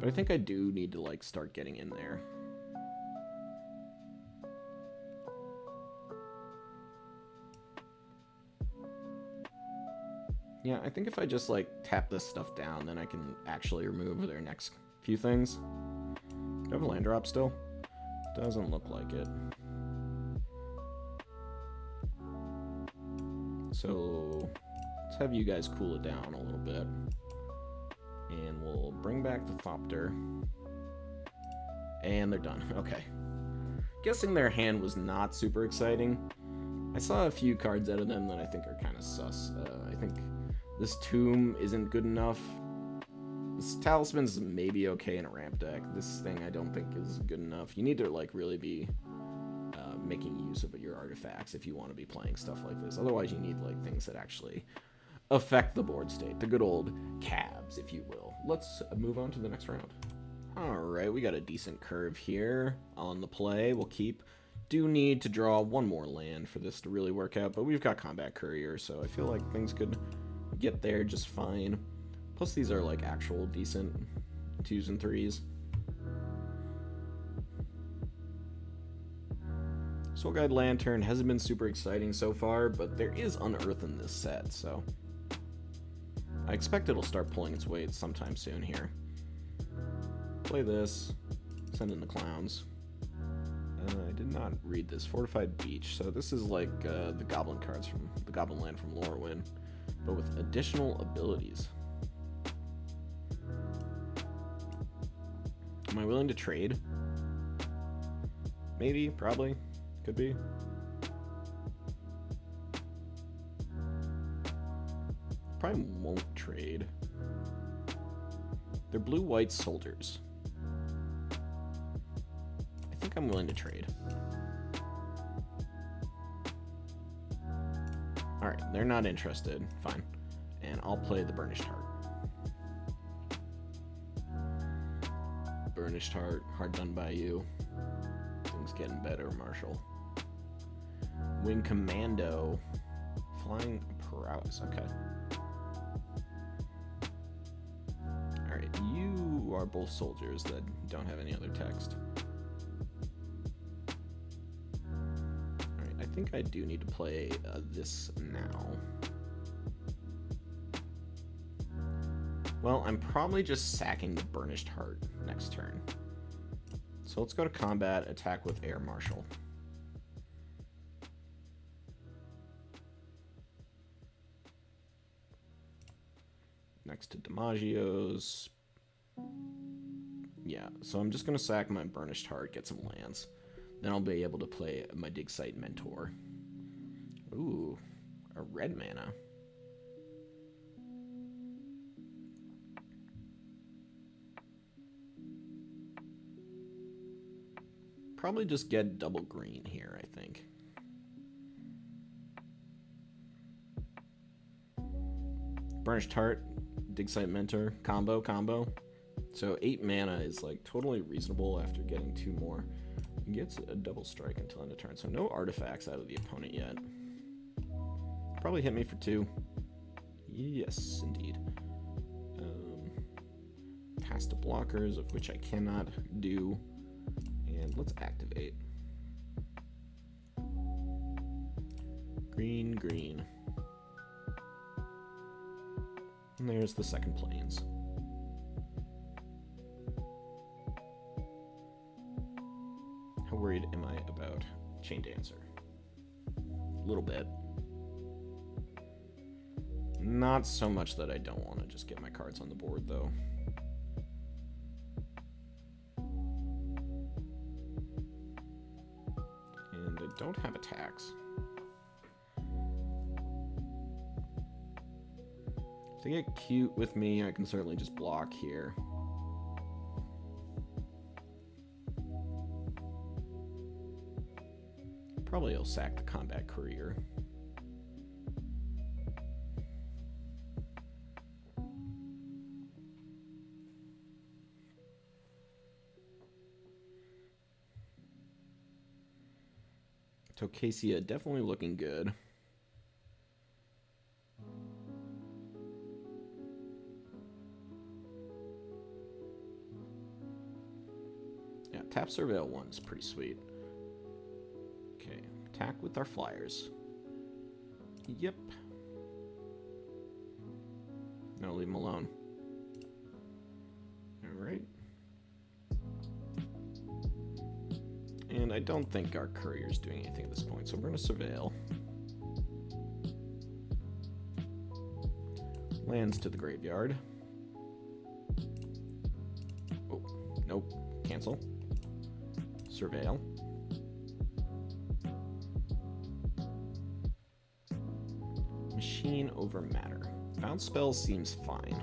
But I think I do need to like start getting in there. Yeah, I think if I just like tap this stuff down, then I can actually remove their next few things. Do I have a land drop still? Doesn't look like it. So let's have you guys cool it down a little bit. And we'll bring back the Thopter. And they're done. Okay. Guessing their hand was not super exciting. I saw a few cards out of them that I think are kind of sus. I think this Tomb isn't good enough. This Talisman's maybe okay in a ramp deck. This thing I don't think is good enough. You need to like really be making use of your artifacts if you want to be playing stuff like this. Otherwise you need like things that actually affect the board state. The good old cabs, if you will. Let's move on to the next round. Alright, we got a decent curve here on the play. We'll keep. Do need to draw one more land for this to really work out, but we've got Combat Courier, so I feel like things could get there just fine. Plus these are like actual decent 2s and 3s. Soul Guide Lantern hasn't been super exciting so far, but there is Unearth in this set, so I expect it'll start pulling its weight sometime soon here. Play this, send in the clowns. I did not read this. Fortified Beach. So this is like the Goblin cards from the Goblin Land from Lorwyn, but with additional abilities. Am I willing to trade? Maybe, probably, could be. Probably won't trade. They're blue-white soldiers. I think I'm willing to trade. Alright, they're not interested. Fine. And I'll play the Burnished Heart. Burnished Heart, hard done by you. Things getting better, Marshall. Wing Commando. Flying Prowess, okay. Alright, you are both soldiers that don't have any other text. Alright, I think I do need to play this now. Well, I'm probably just sacking the Burnished Heart next turn. So let's go to combat, attack with Air Marshal. Next to DiMaggio's. Yeah, so I'm just going to sack my Burnished Heart, get some lands. Then I'll be able to play my Dig Site Mentor. Ooh, a red mana. Probably just get double green here, I think. Burnished Heart, Dig Site Mentor, combo. So 8 mana is like totally reasonable after getting 2 more. He gets a double strike until end of turn, so no artifacts out of the opponent yet. Probably hit me for 2. Yes, indeed. Pass to blockers, of which I cannot do. And let's activate. Green. And there's the second plains. How worried am I about Chain Dancer? A little bit. Not so much that I don't want to just get my cards on the board, though. And I don't have attacks. If they get cute with me, I can certainly just block here. Probably I'll sack the Combat Courier. Tocasia definitely looking good. Yeah, tap Surveil 1 is pretty sweet. Okay, attack with our flyers. Yep. No, leave them alone. Alright. And I don't think our courier's doing anything at this point, so we're going to Surveil. Lands to the graveyard. Nope. Cancel. Surveil. Machine over matter. Bounce spell seems fine.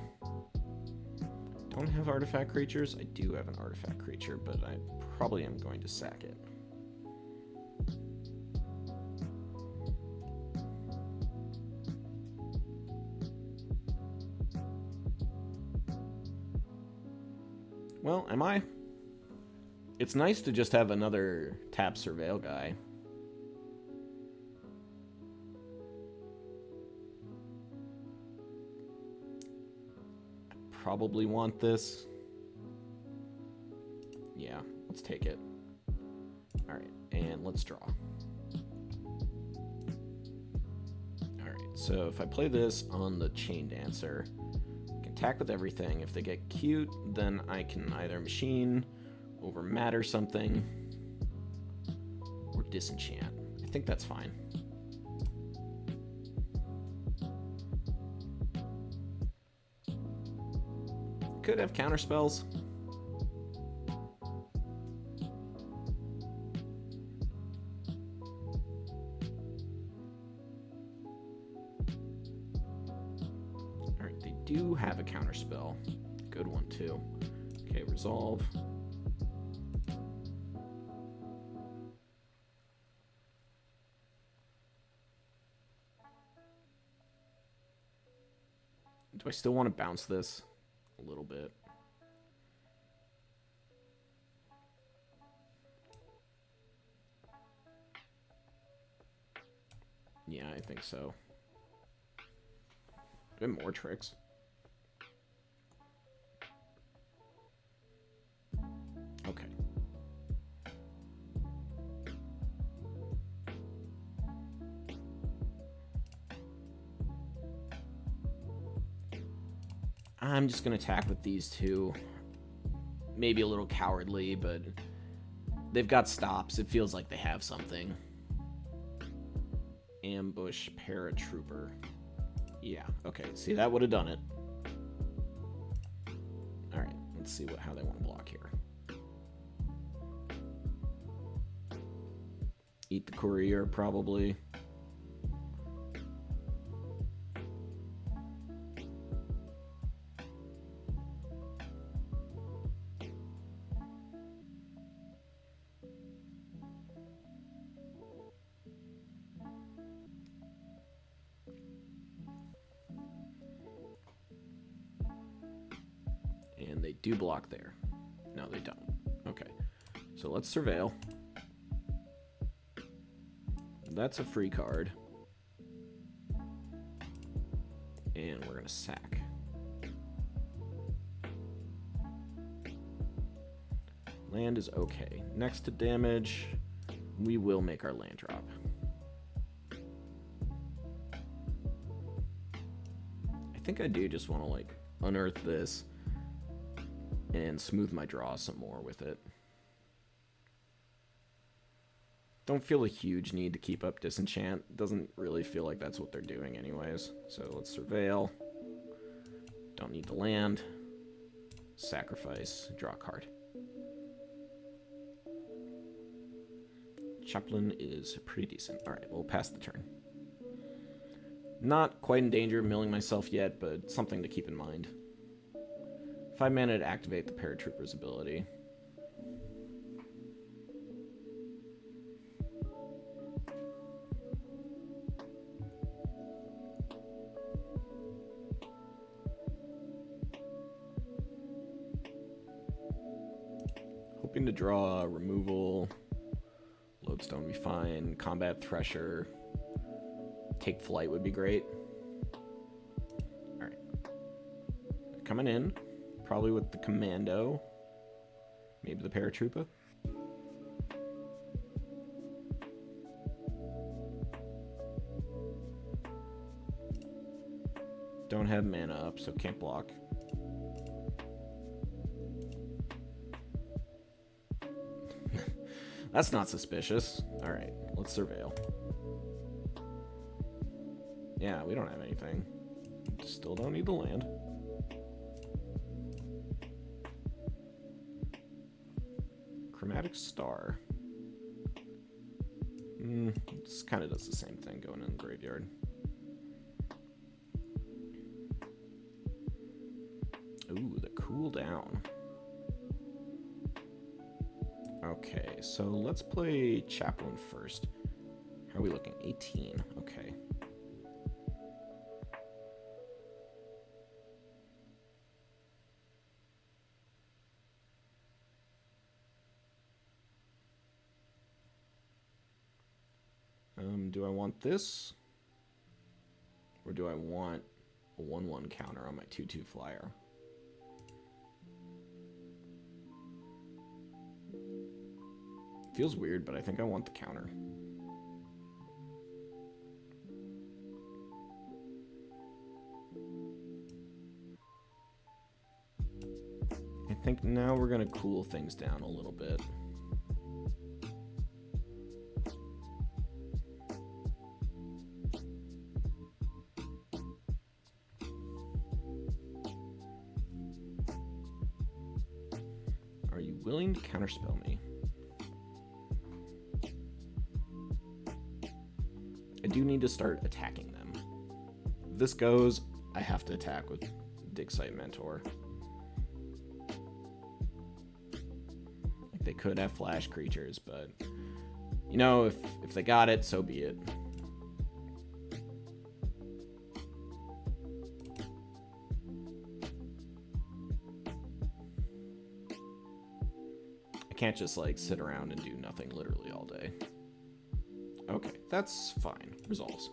Don't have artifact creatures. I do have an artifact creature, but I probably am going to sack it. Well, am I? It's nice to just have another tap surveil guy. Probably want this. Yeah, let's take it. Alright, and let's draw. Alright, so if I play this on the Chain Dancer, I can attack with everything. If they get cute, then I can either machine, over matter something, or disenchant. I think that's fine. Could have counter spells. Alright, they do have a counter spell. Good one, too. Okay, resolve. Do I still want to bounce this? A little bit. Yeah, I think so. Do I have more tricks? Okay. I'm just going to attack with these two. Maybe a little cowardly, but they've got stops. It feels like they have something. Ambush paratrooper. Yeah, okay. See, that would have done it. Alright, let's see how they want to block here. Eat the courier, probably. And they do block there. No, they don't. Okay. So let's surveil. That's a free card. And we're going to sack. Land is okay. Next to damage, we will make our land drop. I think I do just want to, like, unearth this and smooth my draw some more with it. Don't feel a huge need to keep up disenchant. Doesn't really feel like that's what they're doing anyways. So let's surveil. Don't need the land. Sacrifice. Draw a card. Chaplain is pretty decent. Alright, we'll pass the turn. Not quite in danger of milling myself yet, but something to keep in mind. 5 mana to activate the paratrooper's ability. Hoping to draw removal. Lodestone would be fine. Combat Thresher. Take Flight would be great. Alright. Coming in. Probably with the Commando. Maybe the Paratrooper. Don't have mana up, so can't block. That's not suspicious. Alright, let's surveil. Yeah, we don't have anything. Still don't need the land. Chromatic Star. This kind of does the same thing going in the graveyard. Ooh, the cooldown. Okay, so let's play Chaplain first. How are we looking? 18. Okay. Do I want this? Or do I want a 1/1 counter on my 2/2 flyer? Feels weird, but I think I want the counter. I think now we're gonna cool things down a little bit. Are you willing to counterspell me? I do need to start attacking them. If this goes, I have to attack with Dig Site Mentor. Like, they could have flash creatures, but you know, if they got it, so be it. I can't just like sit around and do nothing literally all day. Okay, that's fine. Resolves.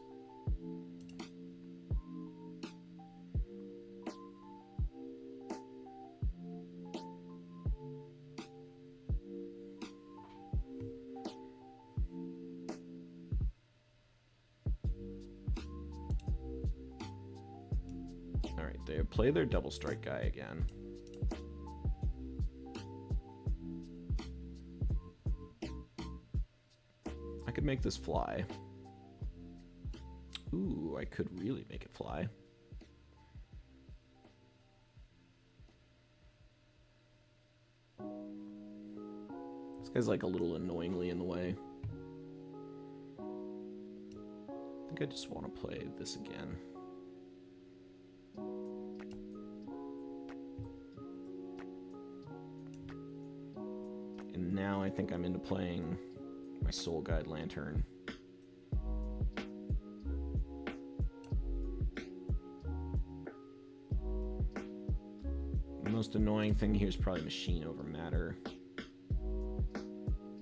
Alright, they play their double strike guy again. I could make this fly. Ooh, I could really make it fly. This guy's like a little annoyingly in the way. I think I just want to play this again. And now I think I'm into playing my Soul Guide Lantern. The most annoying thing here is probably Machine over Matter.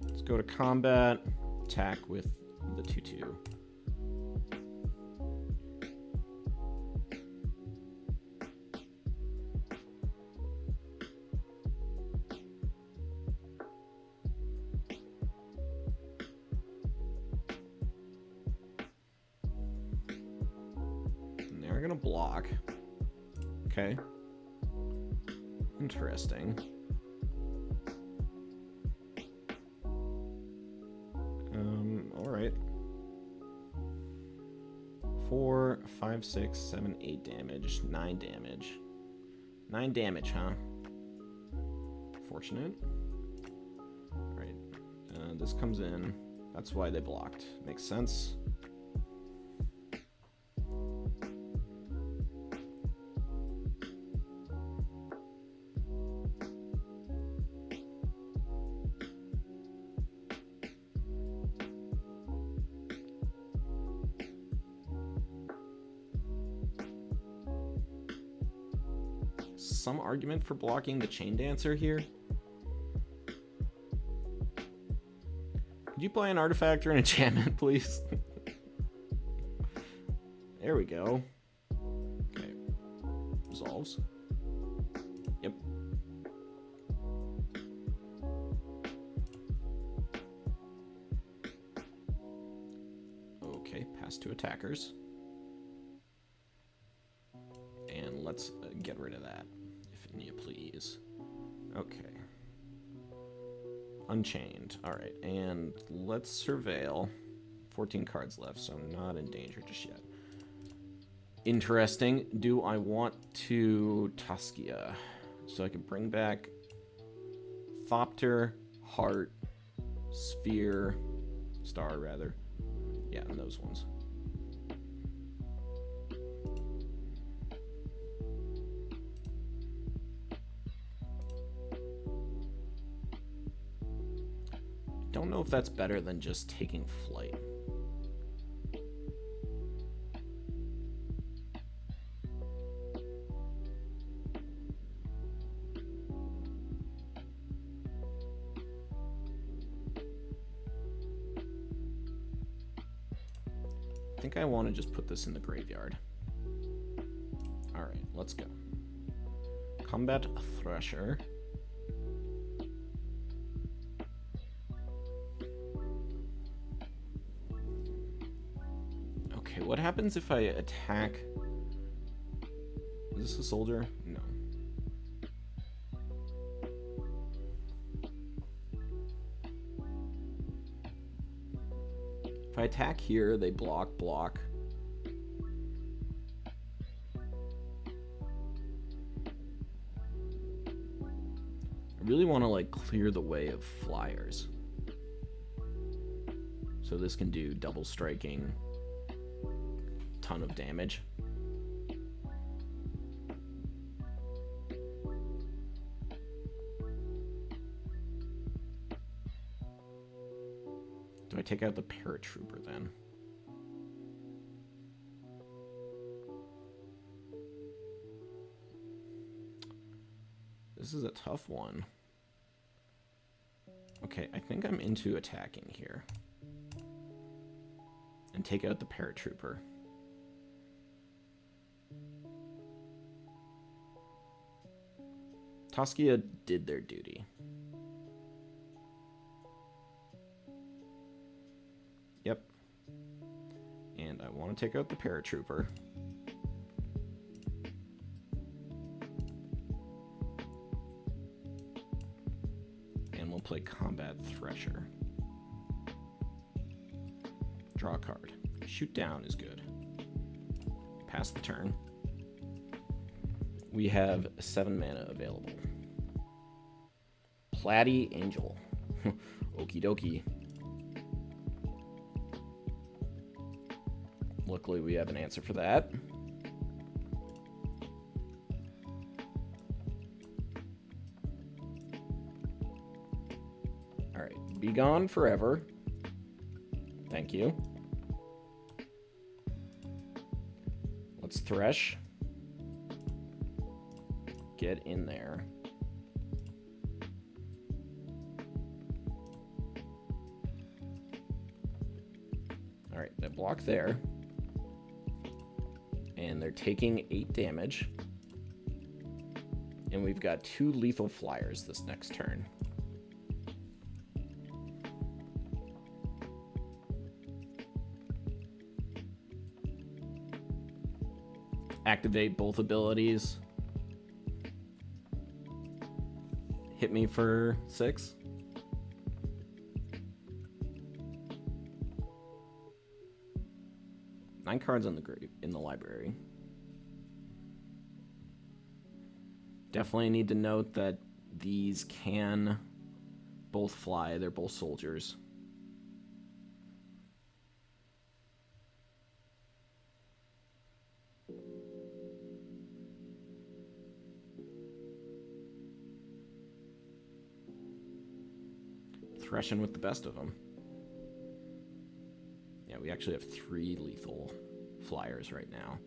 Let's go to combat, attack with the 2/2. They're gonna block. Okay. Interesting. Alright. 4, 5, 6, 7, 8 damage. 9 damage. 9 damage, huh? Fortunate. Alright. This comes in. That's why they blocked. Makes sense. Some argument for blocking the Chain Dancer here. Could you play an artifact or an enchantment, please? There we go. Okay. Resolves. Yep. Okay, pass to attackers. And let's get rid of that. You please. Okay. Unchained. Alright, and let's surveil. 14 cards left, so I'm not in danger just yet. Interesting. Do I want to Tocasia? So I can bring back Thopter, Heart, sphere, star rather. Yeah, and those ones. Don't know if that's better than just taking flight. I think I want to just put this in the graveyard. Alright, let's go. Combat Thresher. Okay, what happens if I attack? Is this a soldier? No. If I attack here, they block. I really want to like clear the way of flyers. So this can do double striking, ton of damage. Do I take out the paratrooper then? This is a tough one. Okay, I think I'm into attacking here. And take out the paratrooper. Tocasia did their duty. Yep. And I want to take out the paratrooper. And we'll play Combat Thresher. Draw a card. Shoot down is good. Pass the turn. We have 7 mana available. Platy Angel. Okie dokie. Luckily, we have an answer for that. Alright, be gone forever. Thank you. Let's thresh. Get in there. Alright, that block there. And they're taking 8 damage. And we've got 2 lethal flyers this next turn. Activate both abilities. Hit me for 6. Nine cards on the in the library. Definitely need to note that these can both fly. They're both soldiers. Threshing with the best of them. Yeah, we actually have 3 lethal flyers right now.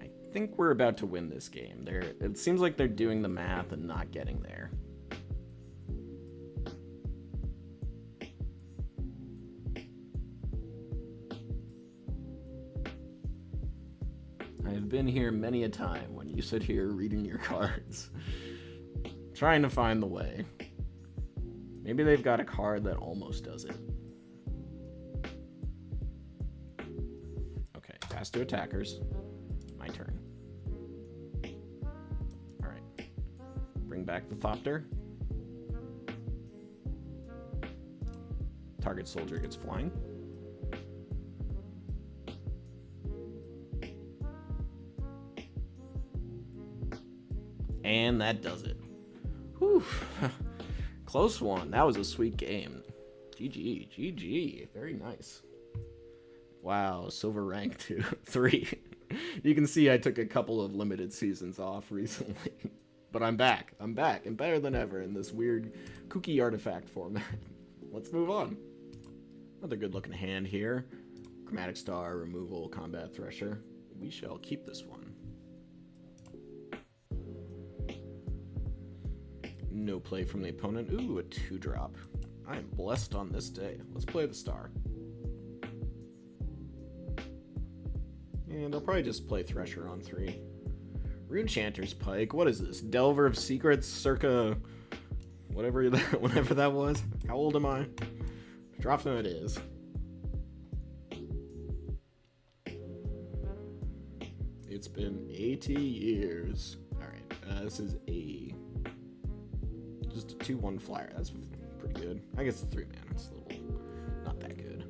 I think we're about to win this game. It seems like they're doing the math and not getting there. I've been here many a time when you sit here reading your cards. Trying to find the way. Maybe they've got a card that almost does it. Okay, pass to attackers. My turn. Alright. Bring back the Thopter. Target soldier gets flying. And that does it. Whew. Close one. That was a sweet game. GG. GG. Very nice. Wow. Silver rank 3. You can see I took a couple of limited seasons off recently. But I'm back. I'm back. And better than ever in this weird kooky artifact format. Let's move on. Another good looking hand here. Chromatic Star, Removal, Combat Thresher. We shall keep this one. No play from the opponent. Ooh, a 2-drop. I am blessed on this day. Let's play the star. And I'll probably just play Thresher on 3. Runechanter's Pike. What is this? Delver of Secrets circa whatever that was. How old am I? Drop them it is. It's been 80 years. Alright, this is just a 2/1 flyer. That's pretty good. I guess it's 3 mana. It's a little not that good.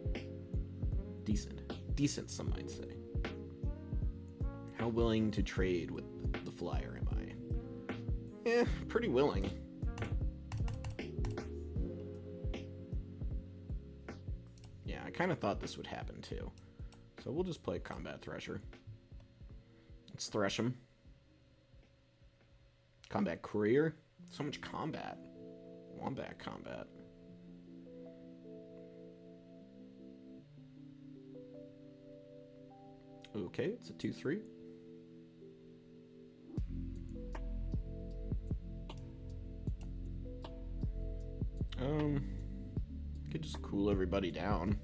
Decent, some might say. How willing to trade with the flyer am I? Pretty willing. Yeah, I kind of thought this would happen too. So we'll just play Combat Thresher. Let's thresh him. Combat Courier. So much combat. Wombat combat. Okay, it's a 2/3. Could just cool everybody down.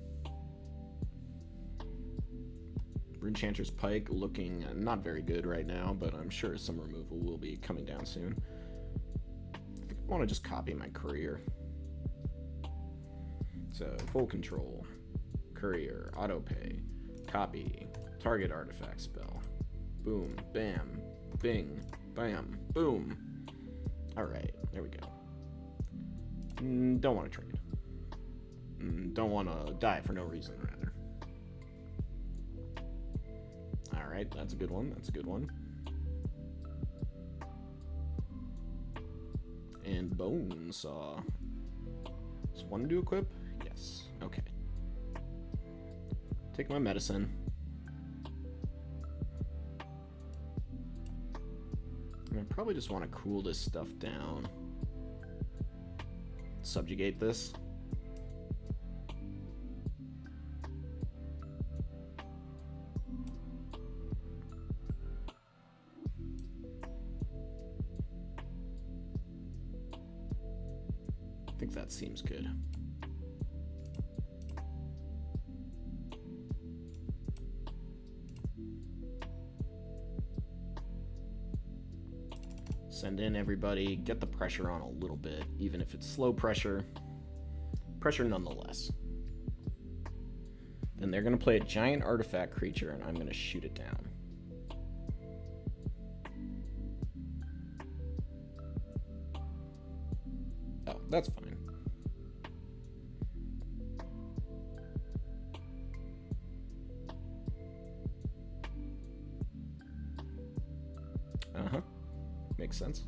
Runechanter's Pike looking not very good right now, but I'm sure some removal will be coming down soon. I think I want to just copy my Courier. So, full control. Courier, autopay, copy, target artifact spell. Boom, bam, bing, bam, boom. Alright, there we go. Don't want to trade. Don't want to die for no reason, rather. Alright, that's a good one. That's a good one. And Bone Saw. Does one to equip? Yes. Okay. Take my medicine. I probably just want to cool this stuff down. Subjugate this. I think that seems good. Send in everybody, get the pressure on a little bit, even if it's slow pressure. Pressure nonetheless. Then they're going to play a giant artifact creature, and I'm going to shoot it down. Oh, that's fine. Uh-huh. Makes sense.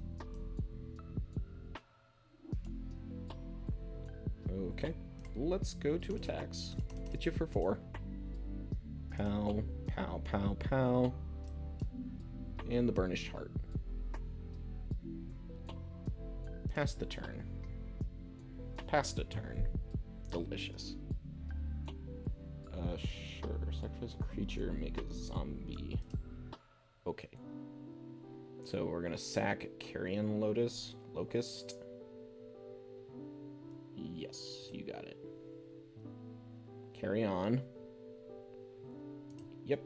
Okay, let's go to attacks. Hit you for 4. Pow, pow, pow, pow. And the Burnished Heart. Pass the turn. Passed a turn. Delicious. Sure. Sacrifice a creature, make a zombie. Okay. So we're gonna sack Carrion Locust. Yes, you got it. Carry on. Yep.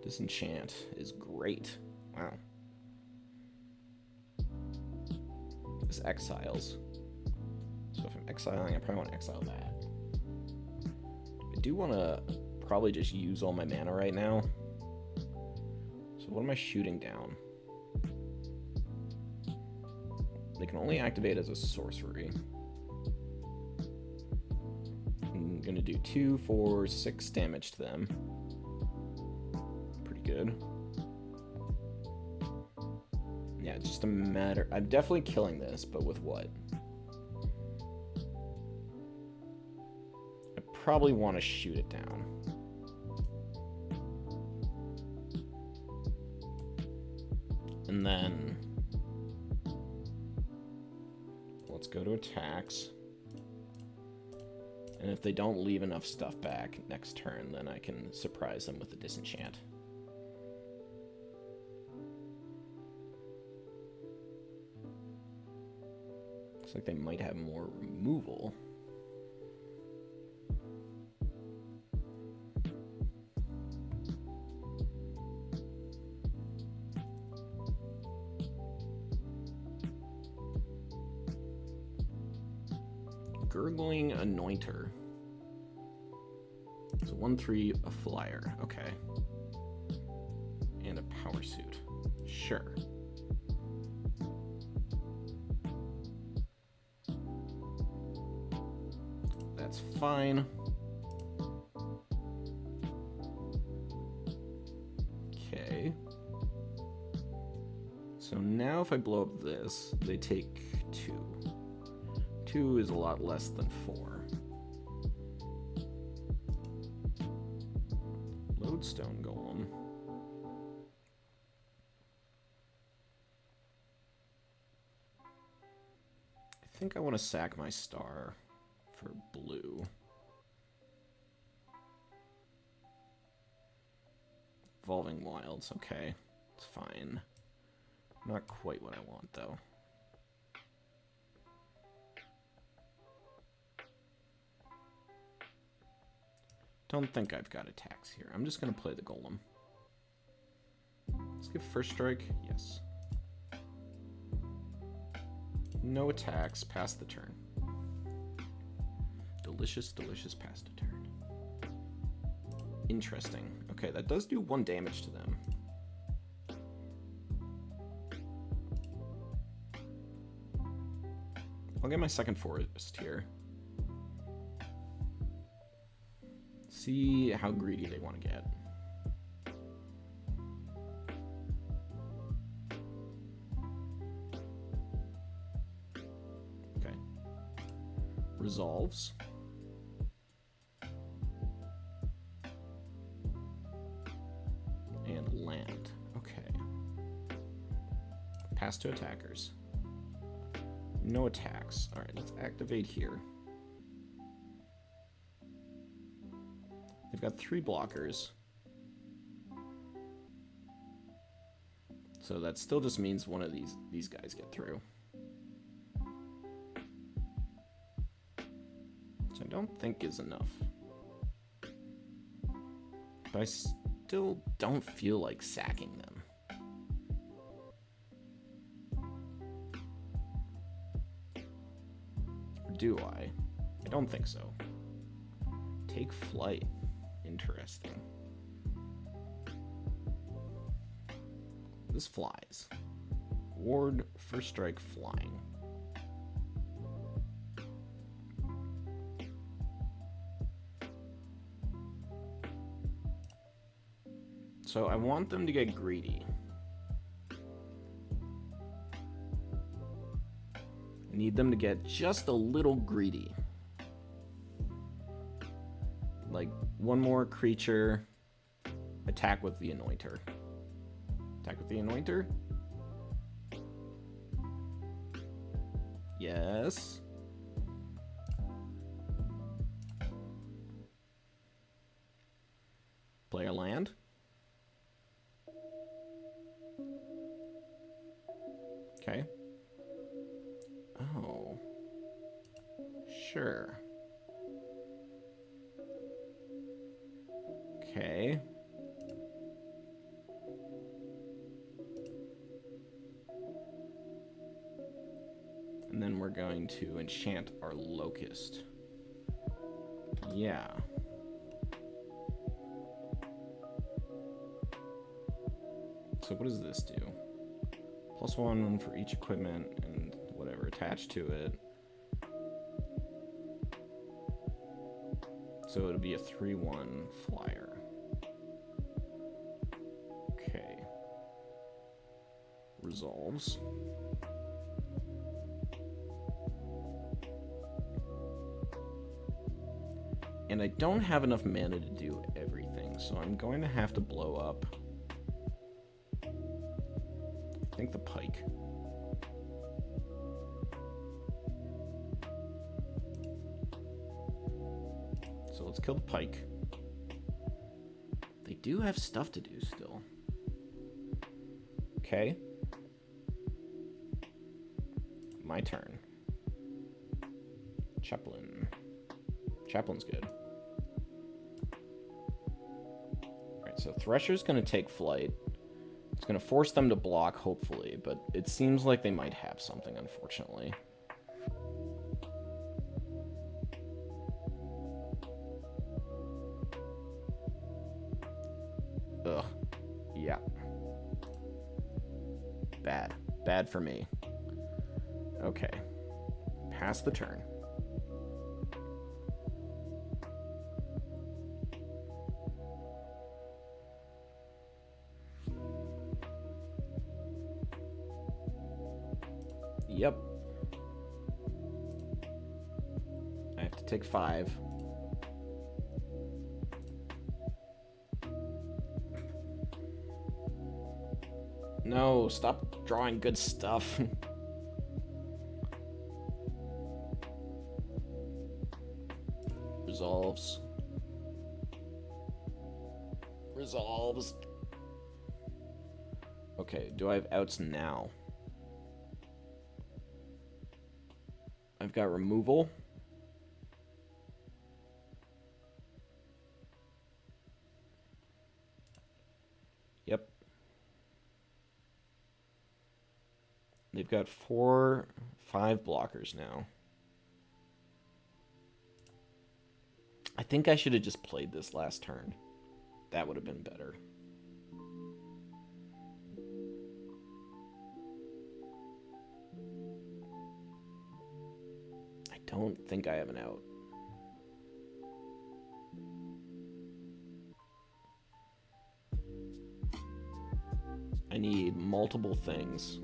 Disenchant is great. Wow. This exiles. So if I'm exiling, I probably want to exile that. I do want to probably just use all my mana right now. So what am I shooting down? They can only activate as a sorcery. I'm gonna do 2, 4, 6 damage to them. good. Yeah, it's just a matter... I'm definitely killing this, but with what? I probably want to shoot it down. And then... let's go to attacks. And if they don't leave enough stuff back next turn, then I can surprise them with a disenchant. Looks like they might have more removal. Gurgling Anointer. So 1/3, a flyer. Okay. And a power suit. Sure. That's fine. Okay. So now if I blow up this, they take 2. 2 is a lot less than 4. Lodestone Golem. I think I want to sack my star for blue. Evolving Wilds, okay. It's fine. Not quite what I want, though. Don't think I've got attacks here. I'm just going to play the Golem. Let's give first strike. Yes. No attacks. Pass the turn. Delicious, delicious pass the turn. Interesting. Okay, that does do 1 damage to them. I'll get my second forest here. See how greedy they want to get. Okay. Resolves. And land. Okay. Pass to attackers. No attacks. Alright, let's activate here. They've got 3 blockers. So that still just means one of these guys get through. Which I don't think is enough. But I still don't feel like sacking them. Or do I? I don't think so. Take flight. Interesting. This flies. Ward, first strike, flying. So I want them to get greedy. I need them to get just a little greedy. Like, 1 more creature, attack with the Anointer. Attack with the Anointer? Yes. Player land. Okay. Oh. Sure. Okay. And then we're going to enchant our Locust. Yeah. So what does this do? +1 for each equipment and whatever attached to it. So it'll be a 3/1 flyer. resolves. And I don't have enough mana to do everything, so I'm going to have to blow up, I think, the pike. So let's kill the pike. They do have stuff to do still. Okay. My turn. Chaplain. Chaplain's good. Alright, so Thresher's going to take flight. It's going to force them to block, hopefully, but it seems like they might have something, unfortunately. Ugh. Yeah. Bad. Bad for me. Okay. Pass the turn. Yep. I have to take 5. No, stop drawing good stuff. Resolves. Resolves. Okay, do I have outs now? I've got removal. Yep. They've got 5 blockers now. I think I should have just played this last turn. That would have been better. I don't think I have an out. I need multiple things.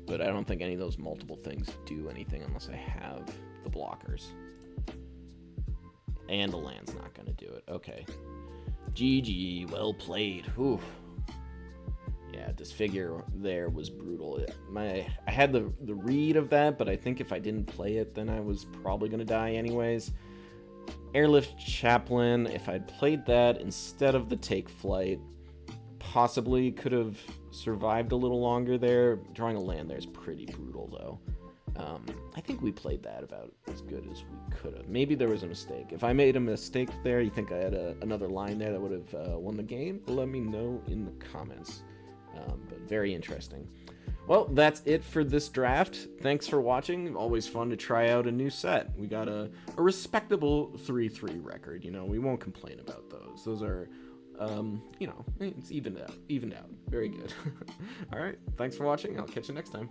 But I don't think any of those multiple things do anything unless I have the blockers. And the land's not going to do it. Okay. GG. Well played. Whew. Yeah, Disfigure there was brutal. I had the read of that, but I think if I didn't play it, then I was probably going to die anyways. Airlift Chaplain, if I'd played that instead of the Take Flight, possibly could have survived a little longer there. Drawing a land there is pretty brutal, though. I think we played that about as good as we could have. Maybe there was a mistake. If I made a mistake there, you think I had another line there that would have won the game? Let me know in the comments. But very interesting. Well, that's it for this draft. Thanks for watching. Always fun to try out a new set. We got a respectable 3-3 record. You know, we won't complain about those. Those are, you know, it's evened out. Very good. All right. Thanks for watching. I'll catch you next time.